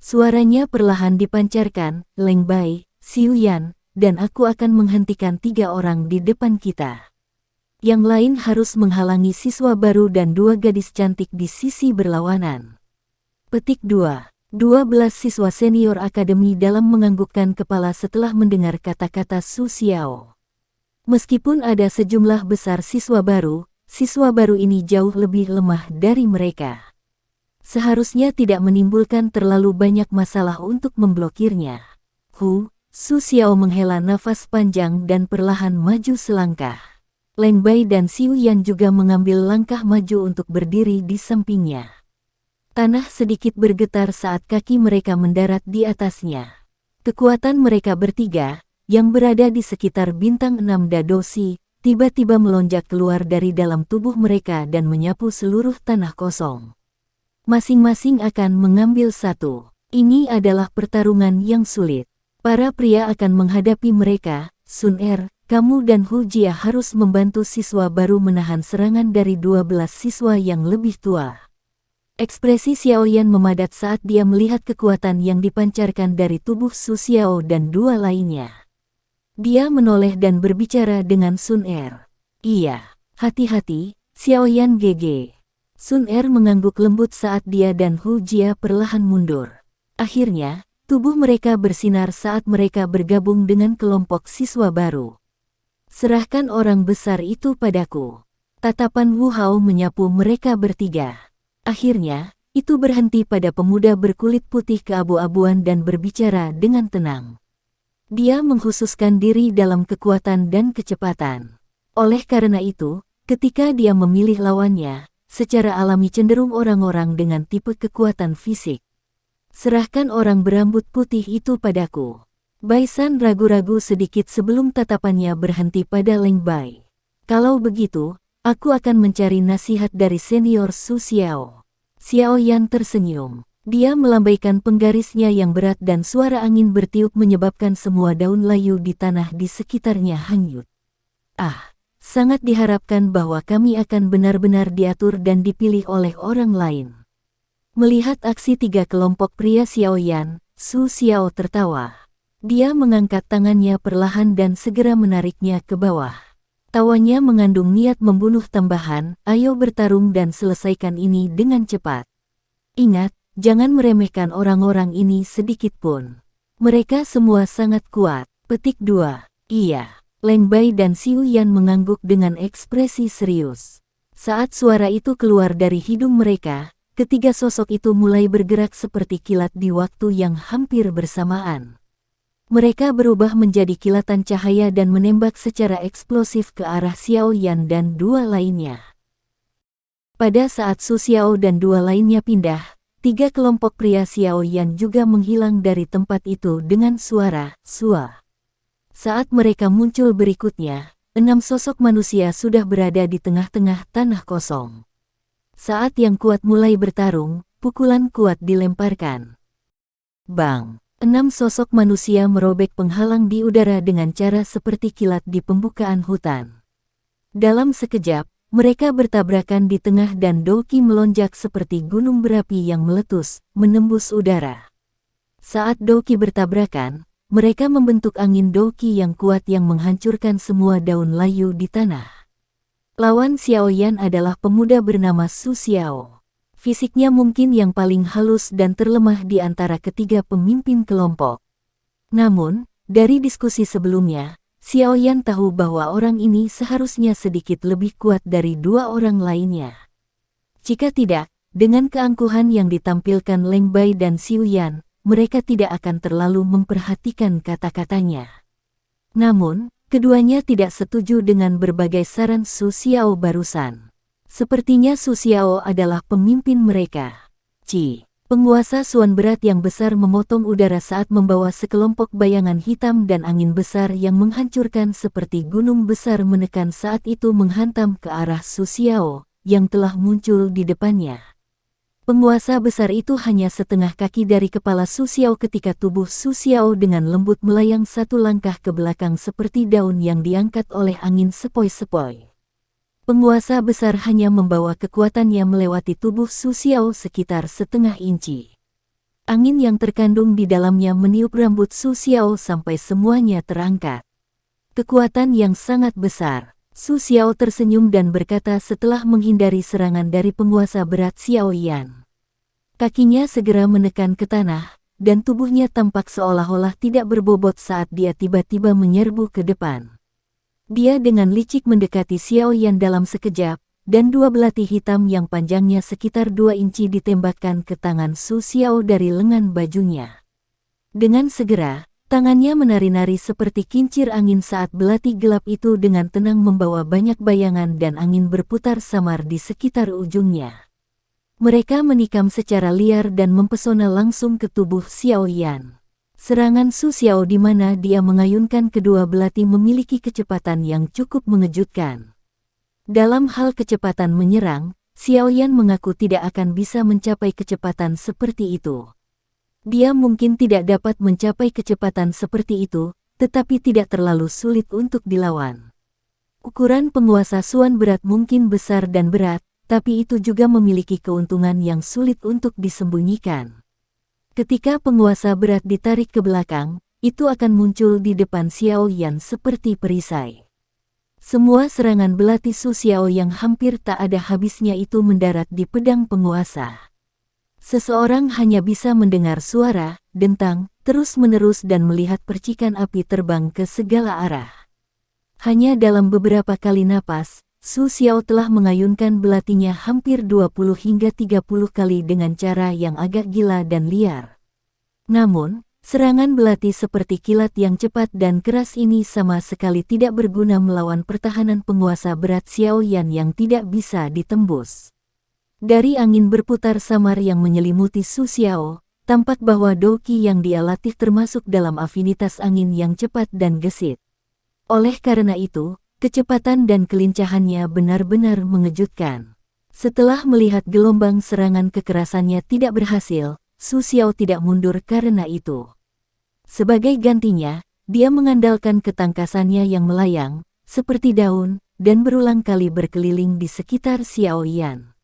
Suaranya perlahan dipancarkan, "Leng Bai, Xiu Yan, dan aku akan menghentikan 3 orang di depan kita. Yang lain harus menghalangi siswa baru dan 2 gadis cantik di sisi berlawanan." Petik 2. 12 siswa senior akademi dalam menganggukkan kepala setelah mendengar kata-kata Su Xiao. Meskipun ada sejumlah besar siswa baru ini jauh lebih lemah dari mereka. Seharusnya tidak menimbulkan terlalu banyak masalah untuk memblokirnya. Su Xiao menghela nafas panjang dan perlahan maju selangkah. Leng Bai dan Xiu Yan juga mengambil langkah maju untuk berdiri di sampingnya. Tanah sedikit bergetar saat kaki mereka mendarat di atasnya. Kekuatan mereka bertiga, yang berada di sekitar bintang 6 Dadosi, tiba-tiba melonjak keluar dari dalam tubuh mereka dan menyapu seluruh tanah kosong. Masing-masing akan mengambil satu. Ini adalah pertarungan yang sulit. Para pria akan menghadapi mereka. Sun kamu dan Hu Jia harus membantu siswa baru menahan serangan dari 12 siswa yang lebih tua. Ekspresi Xiao Yan memadat saat dia melihat kekuatan yang dipancarkan dari tubuh Su Xiao dan 2 lainnya. Dia menoleh dan berbicara dengan Sun "Iya, hati-hati, Xiao Yan GG." Sun mengangguk lembut saat dia dan Hu Jia perlahan mundur. Akhirnya, tubuh mereka bersinar saat mereka bergabung dengan kelompok siswa baru. "Serahkan orang besar itu padaku." Tatapan Wu Hao menyapu mereka bertiga. Akhirnya, itu berhenti pada pemuda berkulit putih keabu-abuan dan berbicara dengan tenang. Dia mengkhususkan diri dalam kekuatan dan kecepatan. Oleh karena itu, ketika dia memilih lawannya, secara alami cenderung orang-orang dengan tipe kekuatan fisik. "Serahkan orang berambut putih itu padaku." Baisan ragu-ragu sedikit sebelum tatapannya berhenti pada Leng Bai. "Kalau begitu, aku akan mencari nasihat dari senior Su Xiao." Xiao Yan tersenyum. Dia melambaikan penggarisnya yang berat dan suara angin bertiup menyebabkan semua daun layu di tanah di sekitarnya hanyut. Sangat diharapkan bahwa kami akan benar-benar diatur dan dipilih oleh orang lain." Melihat aksi 3 kelompok pria Xiao Yan, Su Xiao tertawa. Dia mengangkat tangannya perlahan dan segera menariknya ke bawah. Tawanya mengandung niat membunuh tambahan, "Ayo bertarung dan selesaikan ini dengan cepat. Ingat, jangan meremehkan orang-orang ini sedikit pun. Mereka semua sangat kuat." Petik 2. Iya. Leng Bai dan Xiu Yan mengangguk dengan ekspresi serius. Saat suara itu keluar dari hidung mereka, ketiga sosok itu mulai bergerak seperti kilat di waktu yang hampir bersamaan. Mereka berubah menjadi kilatan cahaya dan menembak secara eksplosif ke arah Xiao Yan dan 2 lainnya. Pada saat Su Xiao dan 2 lainnya pindah, 3 kelompok pria Xiao Yan juga menghilang dari tempat itu dengan suara "sua". Saat mereka muncul berikutnya, 6 sosok manusia sudah berada di tengah-tengah tanah kosong. Saat yang kuat mulai bertarung, pukulan kuat dilemparkan. Bang! 6 sosok manusia merobek penghalang di udara dengan cara seperti kilat di pembukaan hutan. Dalam sekejap, mereka bertabrakan di tengah dan Doki melonjak seperti gunung berapi yang meletus, menembus udara. Saat Doki bertabrakan, mereka membentuk angin Doki yang kuat yang menghancurkan semua daun layu di tanah. Lawan Xiao Yan adalah pemuda bernama Su Xiao. Fisiknya mungkin yang paling halus dan terlemah di antara ketiga pemimpin kelompok. Namun, dari diskusi sebelumnya, Xiao Yan tahu bahwa orang ini seharusnya sedikit lebih kuat dari 2 orang lainnya. Jika tidak, dengan keangkuhan yang ditampilkan Leng Bai dan Xiu Yan, mereka tidak akan terlalu memperhatikan kata-katanya. Namun, keduanya tidak setuju dengan berbagai saran Su Xiao barusan. Sepertinya Su Xiao adalah pemimpin mereka. Penguasa Suan berat yang besar memotong udara saat membawa sekelompok bayangan hitam dan angin besar yang menghancurkan seperti gunung besar menekan saat itu menghantam ke arah Su Xiao, yang telah muncul di depannya. Penguasa besar itu hanya setengah kaki dari kepala Su Xiao ketika tubuh Su Xiao dengan lembut melayang 1 langkah ke belakang seperti daun yang diangkat oleh angin sepoi-sepoi. Penguasa besar hanya membawa kekuatannya melewati tubuh Su Xiao sekitar setengah inci. Angin yang terkandung di dalamnya meniup rambut Su Xiao sampai semuanya terangkat. Kekuatan yang sangat besar. Su Xiao tersenyum dan berkata setelah menghindari serangan dari penguasa berat Xiao Yan. Kakinya segera menekan ke tanah, dan tubuhnya tampak seolah-olah tidak berbobot saat dia tiba-tiba menyerbu ke depan. Dia dengan licik mendekati Xiao Yan dalam sekejap, dan dua belati hitam yang panjangnya sekitar 2 inci ditembakkan ke tangan Su Xiao dari lengan bajunya. Dengan segera, tangannya menari-nari seperti kincir angin saat belati gelap itu dengan tenang membawa banyak bayangan dan angin berputar samar di sekitar ujungnya. Mereka menikam secara liar dan mempesona langsung ke tubuh Xiao Yan. Serangan Su Xiao di mana dia mengayunkan kedua belati memiliki kecepatan yang cukup mengejutkan. Dalam hal kecepatan menyerang, Xiao Yan mengaku tidak akan bisa mencapai kecepatan seperti itu. Dia mungkin tidak dapat mencapai kecepatan seperti itu, tetapi tidak terlalu sulit untuk dilawan. Ukuran penguasa Suan berat mungkin besar dan berat, tapi itu juga memiliki keuntungan yang sulit untuk disembunyikan. Ketika penguasa berat ditarik ke belakang, itu akan muncul di depan Xiao Yan seperti perisai. Semua serangan belati Su Xiao yang hampir tak ada habisnya itu mendarat di pedang penguasa. Seseorang hanya bisa mendengar suara, dentang, terus-menerus dan melihat percikan api terbang ke segala arah. Hanya dalam beberapa kali napas, Su Xiao telah mengayunkan belatinya hampir 20 hingga 30 kali dengan cara yang agak gila dan liar. Namun, serangan belati seperti kilat yang cepat dan keras ini sama sekali tidak berguna melawan pertahanan penguasa berat Xiao Yan yang tidak bisa ditembus. Dari angin berputar samar yang menyelimuti Su Xiao, tampak bahwa Doqi yang dia latih termasuk dalam afinitas angin yang cepat dan gesit. Oleh karena itu, kecepatan dan kelincahannya benar-benar mengejutkan. Setelah melihat gelombang serangan kekerasannya tidak berhasil, Su Xiao tidak mundur karena itu. Sebagai gantinya, dia mengandalkan ketangkasannya yang melayang, seperti daun, dan berulang kali berkeliling di sekitar Xiao Yan.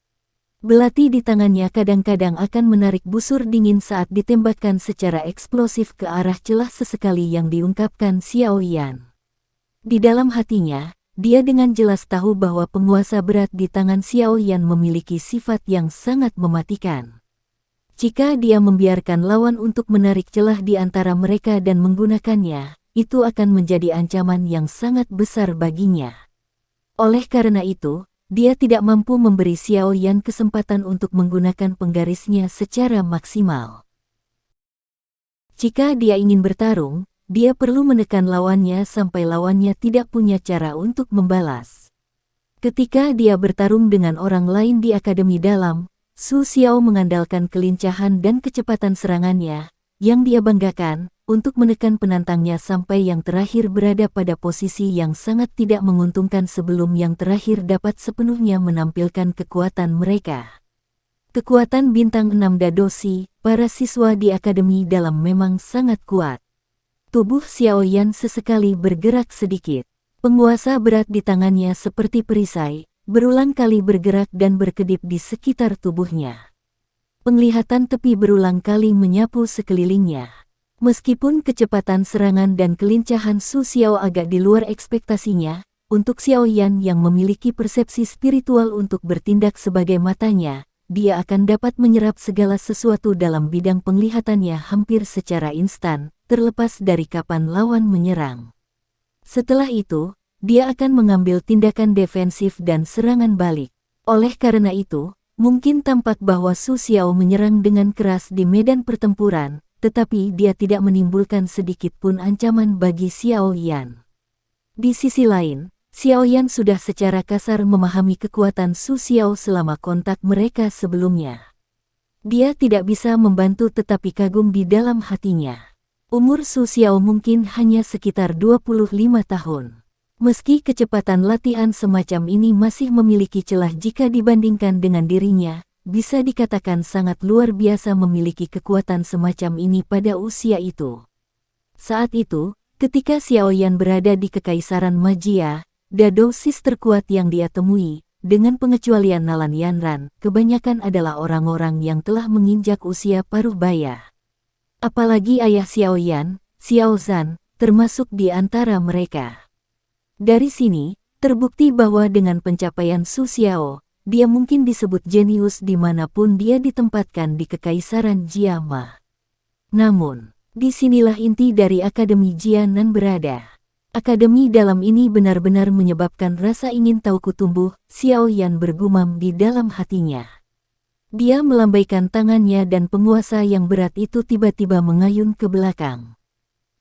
Belati di tangannya kadang-kadang akan menarik busur dingin saat ditembakkan secara eksplosif ke arah celah sesekali yang diungkapkan Xiao Yan. Di dalam hatinya, dia dengan jelas tahu bahwa penguasa berat di tangan Xiao Yan memiliki sifat yang sangat mematikan. Jika dia membiarkan lawan untuk menarik celah di antara mereka dan menggunakannya, itu akan menjadi ancaman yang sangat besar baginya. Oleh karena itu, dia tidak mampu memberi Xiao Yan kesempatan untuk menggunakan penggarisnya secara maksimal. Jika dia ingin bertarung, dia perlu menekan lawannya sampai lawannya tidak punya cara untuk membalas. Ketika dia bertarung dengan orang lain di Akademi Dalam, Su Xiao mengandalkan kelincahan dan kecepatan serangannya, yang dia banggakan, untuk menekan penantangnya sampai yang terakhir berada pada posisi yang sangat tidak menguntungkan sebelum yang terakhir dapat sepenuhnya menampilkan kekuatan mereka. Kekuatan bintang 6 Dadoshi, para siswa di Akademi Dalam memang sangat kuat. Tubuh Xiao Yan sesekali bergerak sedikit. Penguasa berat di tangannya seperti perisai, berulang kali bergerak dan berkedip di sekitar tubuhnya. Penglihatan tepi berulang kali menyapu sekelilingnya. Meskipun kecepatan serangan dan kelincahan Su Xiao agak di luar ekspektasinya, untuk Xiao Yan yang memiliki persepsi spiritual untuk bertindak sebagai matanya, dia akan dapat menyerap segala sesuatu dalam bidang penglihatannya hampir secara instan, terlepas dari kapan lawan menyerang. Setelah itu, dia akan mengambil tindakan defensif dan serangan balik. Oleh karena itu, mungkin tampak bahwa Su Xiao menyerang dengan keras di medan pertempuran, tetapi dia tidak menimbulkan sedikit pun ancaman bagi Xiao Yan. Di sisi lain, Xiao Yan sudah secara kasar memahami kekuatan Su Xiao selama kontak mereka sebelumnya. Dia tidak bisa membantu tetapi kagum di dalam hatinya. Umur Su Xiao mungkin hanya sekitar 25 tahun. Meski kecepatan latihan semacam ini masih memiliki celah jika dibandingkan dengan dirinya, bisa dikatakan sangat luar biasa memiliki kekuatan semacam ini pada usia itu. Saat itu, ketika Xiao Yan berada di Kekaisaran Magia, dosis terkuat yang dia temui, dengan pengecualian Nalan Yanran, kebanyakan adalah orang-orang yang telah menginjak usia paruh baya. Apalagi ayah Xiao Yan, Xiao Zhan, termasuk di antara mereka. Dari sini, terbukti bahwa dengan pencapaian Su Xiao, dia mungkin disebut jenius dimanapun dia ditempatkan di Kekaisaran Jiama. Namun, disinilah inti dari Akademi Jianan berada. Akademi dalam ini benar-benar menyebabkan rasa ingin tahuku tumbuh, Xiao Yan bergumam di dalam hatinya. Dia melambaikan tangannya dan penguasa yang berat itu tiba-tiba mengayun ke belakang.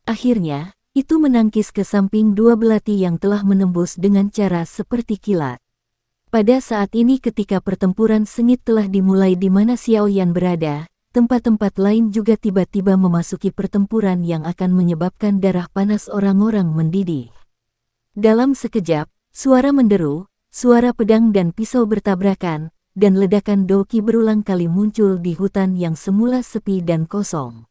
Akhirnya, itu menangkis ke samping dua belati yang telah menembus dengan cara seperti kilat. Pada saat ini ketika pertempuran sengit telah dimulai di mana Xiao Yan berada, tempat-tempat lain juga tiba-tiba memasuki pertempuran yang akan menyebabkan darah panas orang-orang mendidih. Dalam sekejap, suara menderu, suara pedang dan pisau bertabrakan, dan ledakan doki berulang kali muncul di hutan yang semula sepi dan kosong.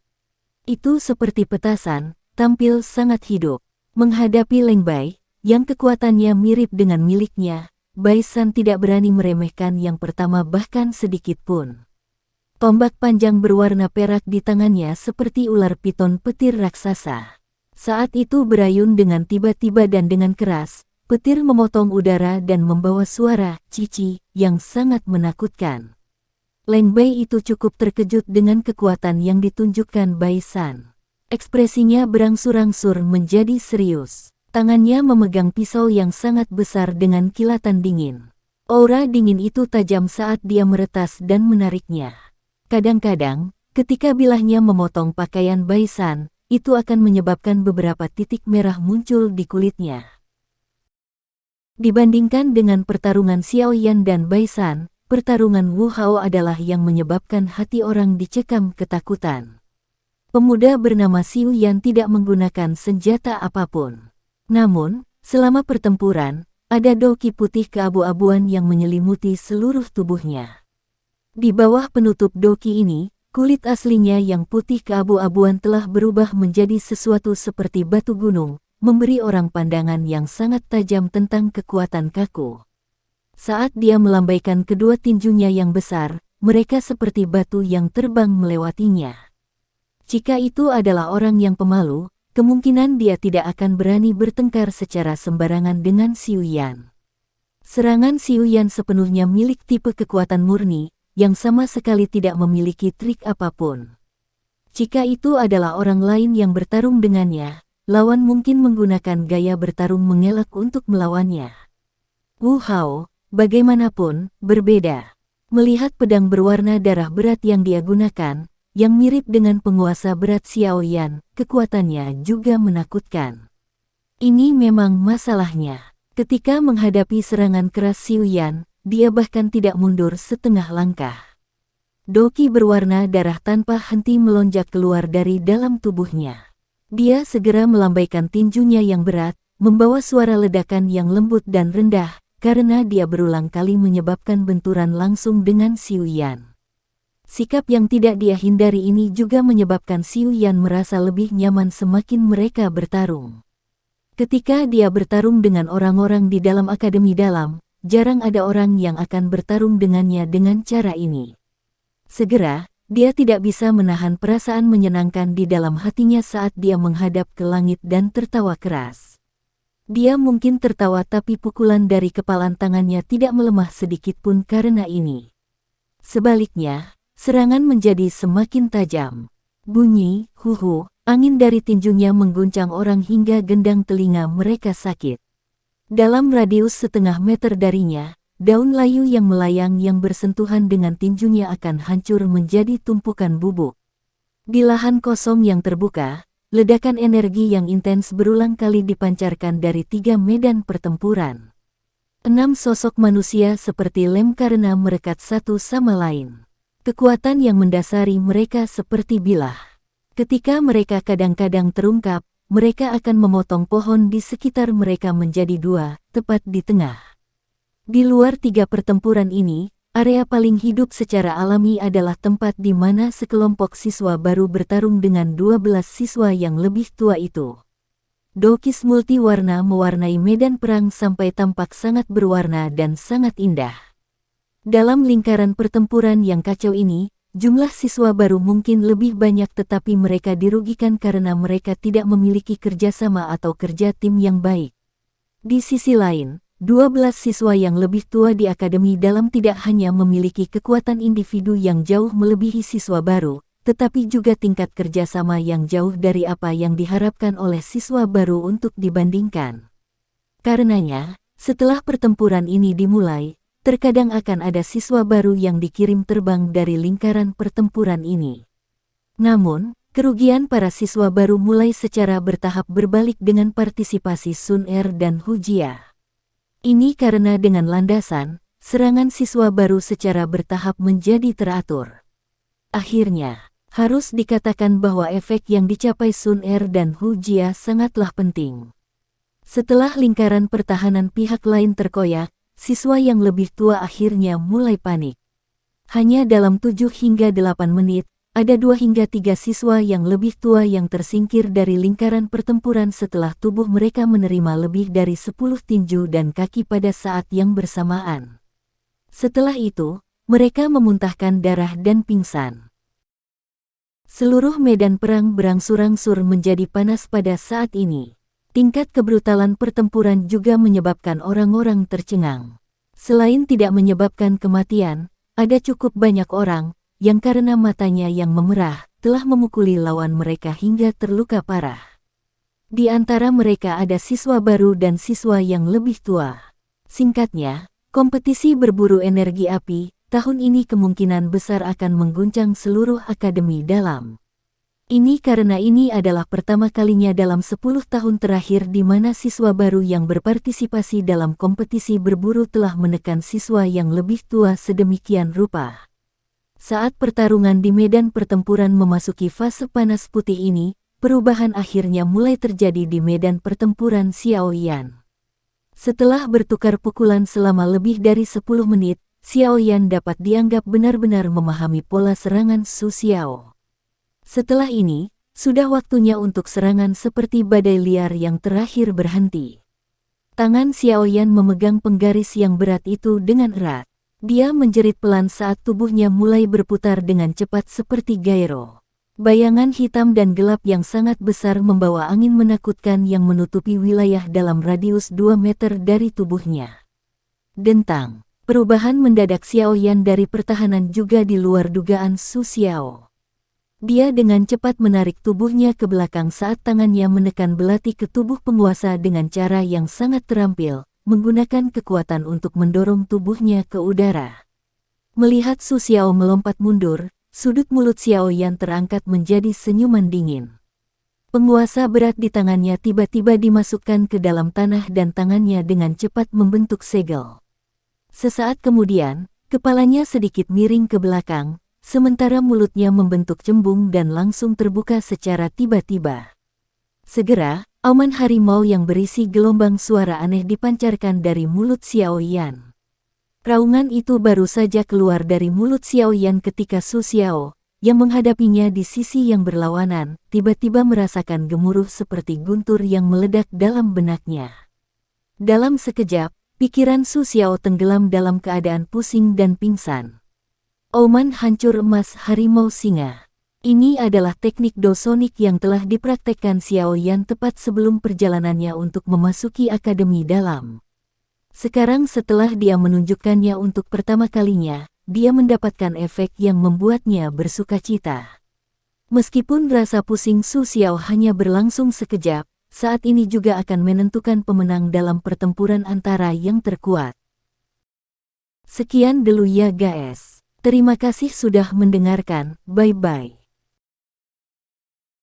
Itu seperti petasan, tampil sangat hidup. Menghadapi Leng Bai, yang kekuatannya mirip dengan miliknya, Bai San tidak berani meremehkan yang pertama bahkan sedikit pun. Tombak panjang berwarna perak di tangannya seperti ular piton petir raksasa. Saat itu berayun dengan tiba-tiba dan dengan keras, petir memotong udara dan membawa suara cici yang sangat menakutkan. Leng Bai itu cukup terkejut dengan kekuatan yang ditunjukkan Bai San. Ekspresinya berangsur-angsur menjadi serius. Tangannya memegang pisau yang sangat besar dengan kilatan dingin. Aura dingin itu tajam saat dia meretas dan menariknya. Kadang-kadang, ketika bilahnya memotong pakaian Bai San, itu akan menyebabkan beberapa titik merah muncul di kulitnya. Dibandingkan dengan pertarungan Xiao Yan dan Bai San, pertarungan Wu Hao adalah yang menyebabkan hati orang dicekam ketakutan. Pemuda bernama Xiu Yan tidak menggunakan senjata apapun. Namun, selama pertempuran, ada doki putih keabu-abuan yang menyelimuti seluruh tubuhnya. Di bawah penutup doki ini, kulit aslinya yang putih keabu-abuan telah berubah menjadi sesuatu seperti batu gunung, memberi orang pandangan yang sangat tajam tentang kekuatan kaku. Saat dia melambaikan kedua tinjunya yang besar, mereka seperti batu yang terbang melewatinya. Jika itu adalah orang yang pemalu, kemungkinan dia tidak akan berani bertengkar secara sembarangan dengan Xiu Yan. Serangan Xiu Yan sepenuhnya milik tipe kekuatan murni, yang sama sekali tidak memiliki trik apapun. Jika itu adalah orang lain yang bertarung dengannya, lawan mungkin menggunakan gaya bertarung mengelak untuk melawannya. Wu Hao, bagaimanapun, berbeda. Melihat pedang berwarna darah berat yang dia gunakan, yang mirip dengan penguasa berat Xiao Yan, kekuatannya juga menakutkan. Ini memang masalahnya. Ketika menghadapi serangan keras Xiu Yan, dia bahkan tidak mundur setengah langkah. Doki berwarna darah tanpa henti melonjak keluar dari dalam tubuhnya. Dia segera melambaikan tinjunya yang berat, membawa suara ledakan yang lembut dan rendah, karena dia berulang kali menyebabkan benturan langsung dengan Xiu Yan. Sikap yang tidak dia hindari ini juga menyebabkan Xiu Yan merasa lebih nyaman semakin mereka bertarung. Ketika dia bertarung dengan orang-orang di dalam akademi dalam, jarang ada orang yang akan bertarung dengannya dengan cara ini. Segera, dia tidak bisa menahan perasaan menyenangkan di dalam hatinya saat dia menghadap ke langit dan tertawa keras. Dia mungkin tertawa tapi pukulan dari kepalan tangannya tidak melemah sedikit pun karena ini. Sebaliknya, serangan menjadi semakin tajam. Bunyi, huhu, angin dari tinjunya mengguncang orang hingga gendang telinga mereka sakit. Dalam radius setengah meter darinya, daun layu yang melayang yang bersentuhan dengan tinjunya akan hancur menjadi tumpukan bubuk. Di lahan kosong yang terbuka, ledakan energi yang intens berulang kali dipancarkan dari 3 medan pertempuran. 6 sosok manusia seperti lem karena merekat satu sama lain. Kekuatan yang mendasari mereka seperti bilah. Ketika mereka kadang-kadang terungkap, mereka akan memotong pohon di sekitar mereka menjadi 2, tepat di tengah. Di luar 3 pertempuran ini, area paling hidup secara alami adalah tempat di mana sekelompok siswa baru bertarung dengan 12 siswa yang lebih tua itu. Dokis multiwarna mewarnai medan perang sampai tampak sangat berwarna dan sangat indah. Dalam lingkaran pertempuran yang kacau ini, jumlah siswa baru mungkin lebih banyak tetapi mereka dirugikan karena mereka tidak memiliki kerjasama atau kerja tim yang baik. Di sisi lain, 12 siswa yang lebih tua di Akademi Dalam tidak hanya memiliki kekuatan individu yang jauh melebihi siswa baru, tetapi juga tingkat kerjasama yang jauh dari apa yang diharapkan oleh siswa baru untuk dibandingkan. Karenanya, setelah pertempuran ini dimulai, terkadang akan ada siswa baru yang dikirim terbang dari lingkaran pertempuran ini. Namun, kerugian para siswa baru mulai secara bertahap berbalik dengan partisipasi Sun Er dan Hu Jia. Ini karena dengan landasan, serangan siswa baru secara bertahap menjadi teratur. Akhirnya, harus dikatakan bahwa efek yang dicapai Sun Er dan Hu Jia sangatlah penting. Setelah lingkaran pertahanan pihak lain terkoyak, siswa yang lebih tua akhirnya mulai panik. Hanya dalam 7 hingga 8 menit, ada 2 hingga 3 siswa yang lebih tua yang tersingkir dari lingkaran pertempuran setelah tubuh mereka menerima lebih dari 10 tinju dan kaki pada saat yang bersamaan. Setelah itu, mereka memuntahkan darah dan pingsan. Seluruh medan perang berangsur-angsur menjadi panas pada saat ini. Tingkat kebrutalan pertempuran juga menyebabkan orang-orang tercengang. Selain tidak menyebabkan kematian, ada cukup banyak orang yang karena matanya yang memerah telah memukuli lawan mereka hingga terluka parah. Di antara mereka ada siswa baru dan siswa yang lebih tua. Singkatnya, kompetisi berburu energi api tahun ini kemungkinan besar akan mengguncang seluruh Akademi Dalam. Ini karena ini adalah pertama kalinya dalam 10 tahun terakhir di mana siswa baru yang berpartisipasi dalam kompetisi berburu telah menekan siswa yang lebih tua sedemikian rupa. Saat pertarungan di medan pertempuran memasuki fase panas putih ini, perubahan akhirnya mulai terjadi di medan pertempuran Xiaoyan. Setelah bertukar pukulan selama lebih dari 10 menit, Xiaoyan dapat dianggap benar-benar memahami pola serangan Su Xiao. Setelah ini, sudah waktunya untuk serangan seperti badai liar yang terakhir berhenti. Tangan Xiaoyan memegang penggaris yang berat itu dengan erat. Dia menjerit pelan saat tubuhnya mulai berputar dengan cepat seperti gyro. Bayangan hitam dan gelap yang sangat besar membawa angin menakutkan yang menutupi wilayah dalam radius 2 meter dari tubuhnya. Dentang. Perubahan mendadak Xiaoyan dari pertahanan juga di luar dugaan Su Xiao. Dia dengan cepat menarik tubuhnya ke belakang saat tangannya menekan belati ke tubuh penguasa dengan cara yang sangat terampil, menggunakan kekuatan untuk mendorong tubuhnya ke udara. Melihat Su Xiao melompat mundur, sudut mulut Xiaoyan terangkat menjadi senyuman dingin. Penguasa berat di tangannya tiba-tiba dimasukkan ke dalam tanah dan tangannya dengan cepat membentuk segel. Sesaat kemudian, kepalanya sedikit miring ke belakang, sementara mulutnya membentuk cembung dan langsung terbuka secara tiba-tiba. Segera, auman harimau yang berisi gelombang suara aneh dipancarkan dari mulut Xiaoyan. Raungan itu baru saja keluar dari mulut Xiaoyan ketika Su Xiao, yang menghadapinya di sisi yang berlawanan, tiba-tiba merasakan gemuruh seperti guntur yang meledak dalam benaknya. Dalam sekejap, pikiran Su Xiao tenggelam dalam keadaan pusing dan pingsan. Auman hancur emas harimau singa. Ini adalah teknik dosonik yang telah dipraktekkan Xiaoyan tepat sebelum perjalanannya untuk memasuki Akademi Dalam. Sekarang setelah dia menunjukkannya untuk pertama kalinya, dia mendapatkan efek yang membuatnya bersukacita. Meskipun rasa pusing Su Xiao hanya berlangsung sekejap, saat ini juga akan menentukan pemenang dalam pertempuran antara yang terkuat. Sekian dulu ya guys. Terima kasih sudah mendengarkan, bye-bye.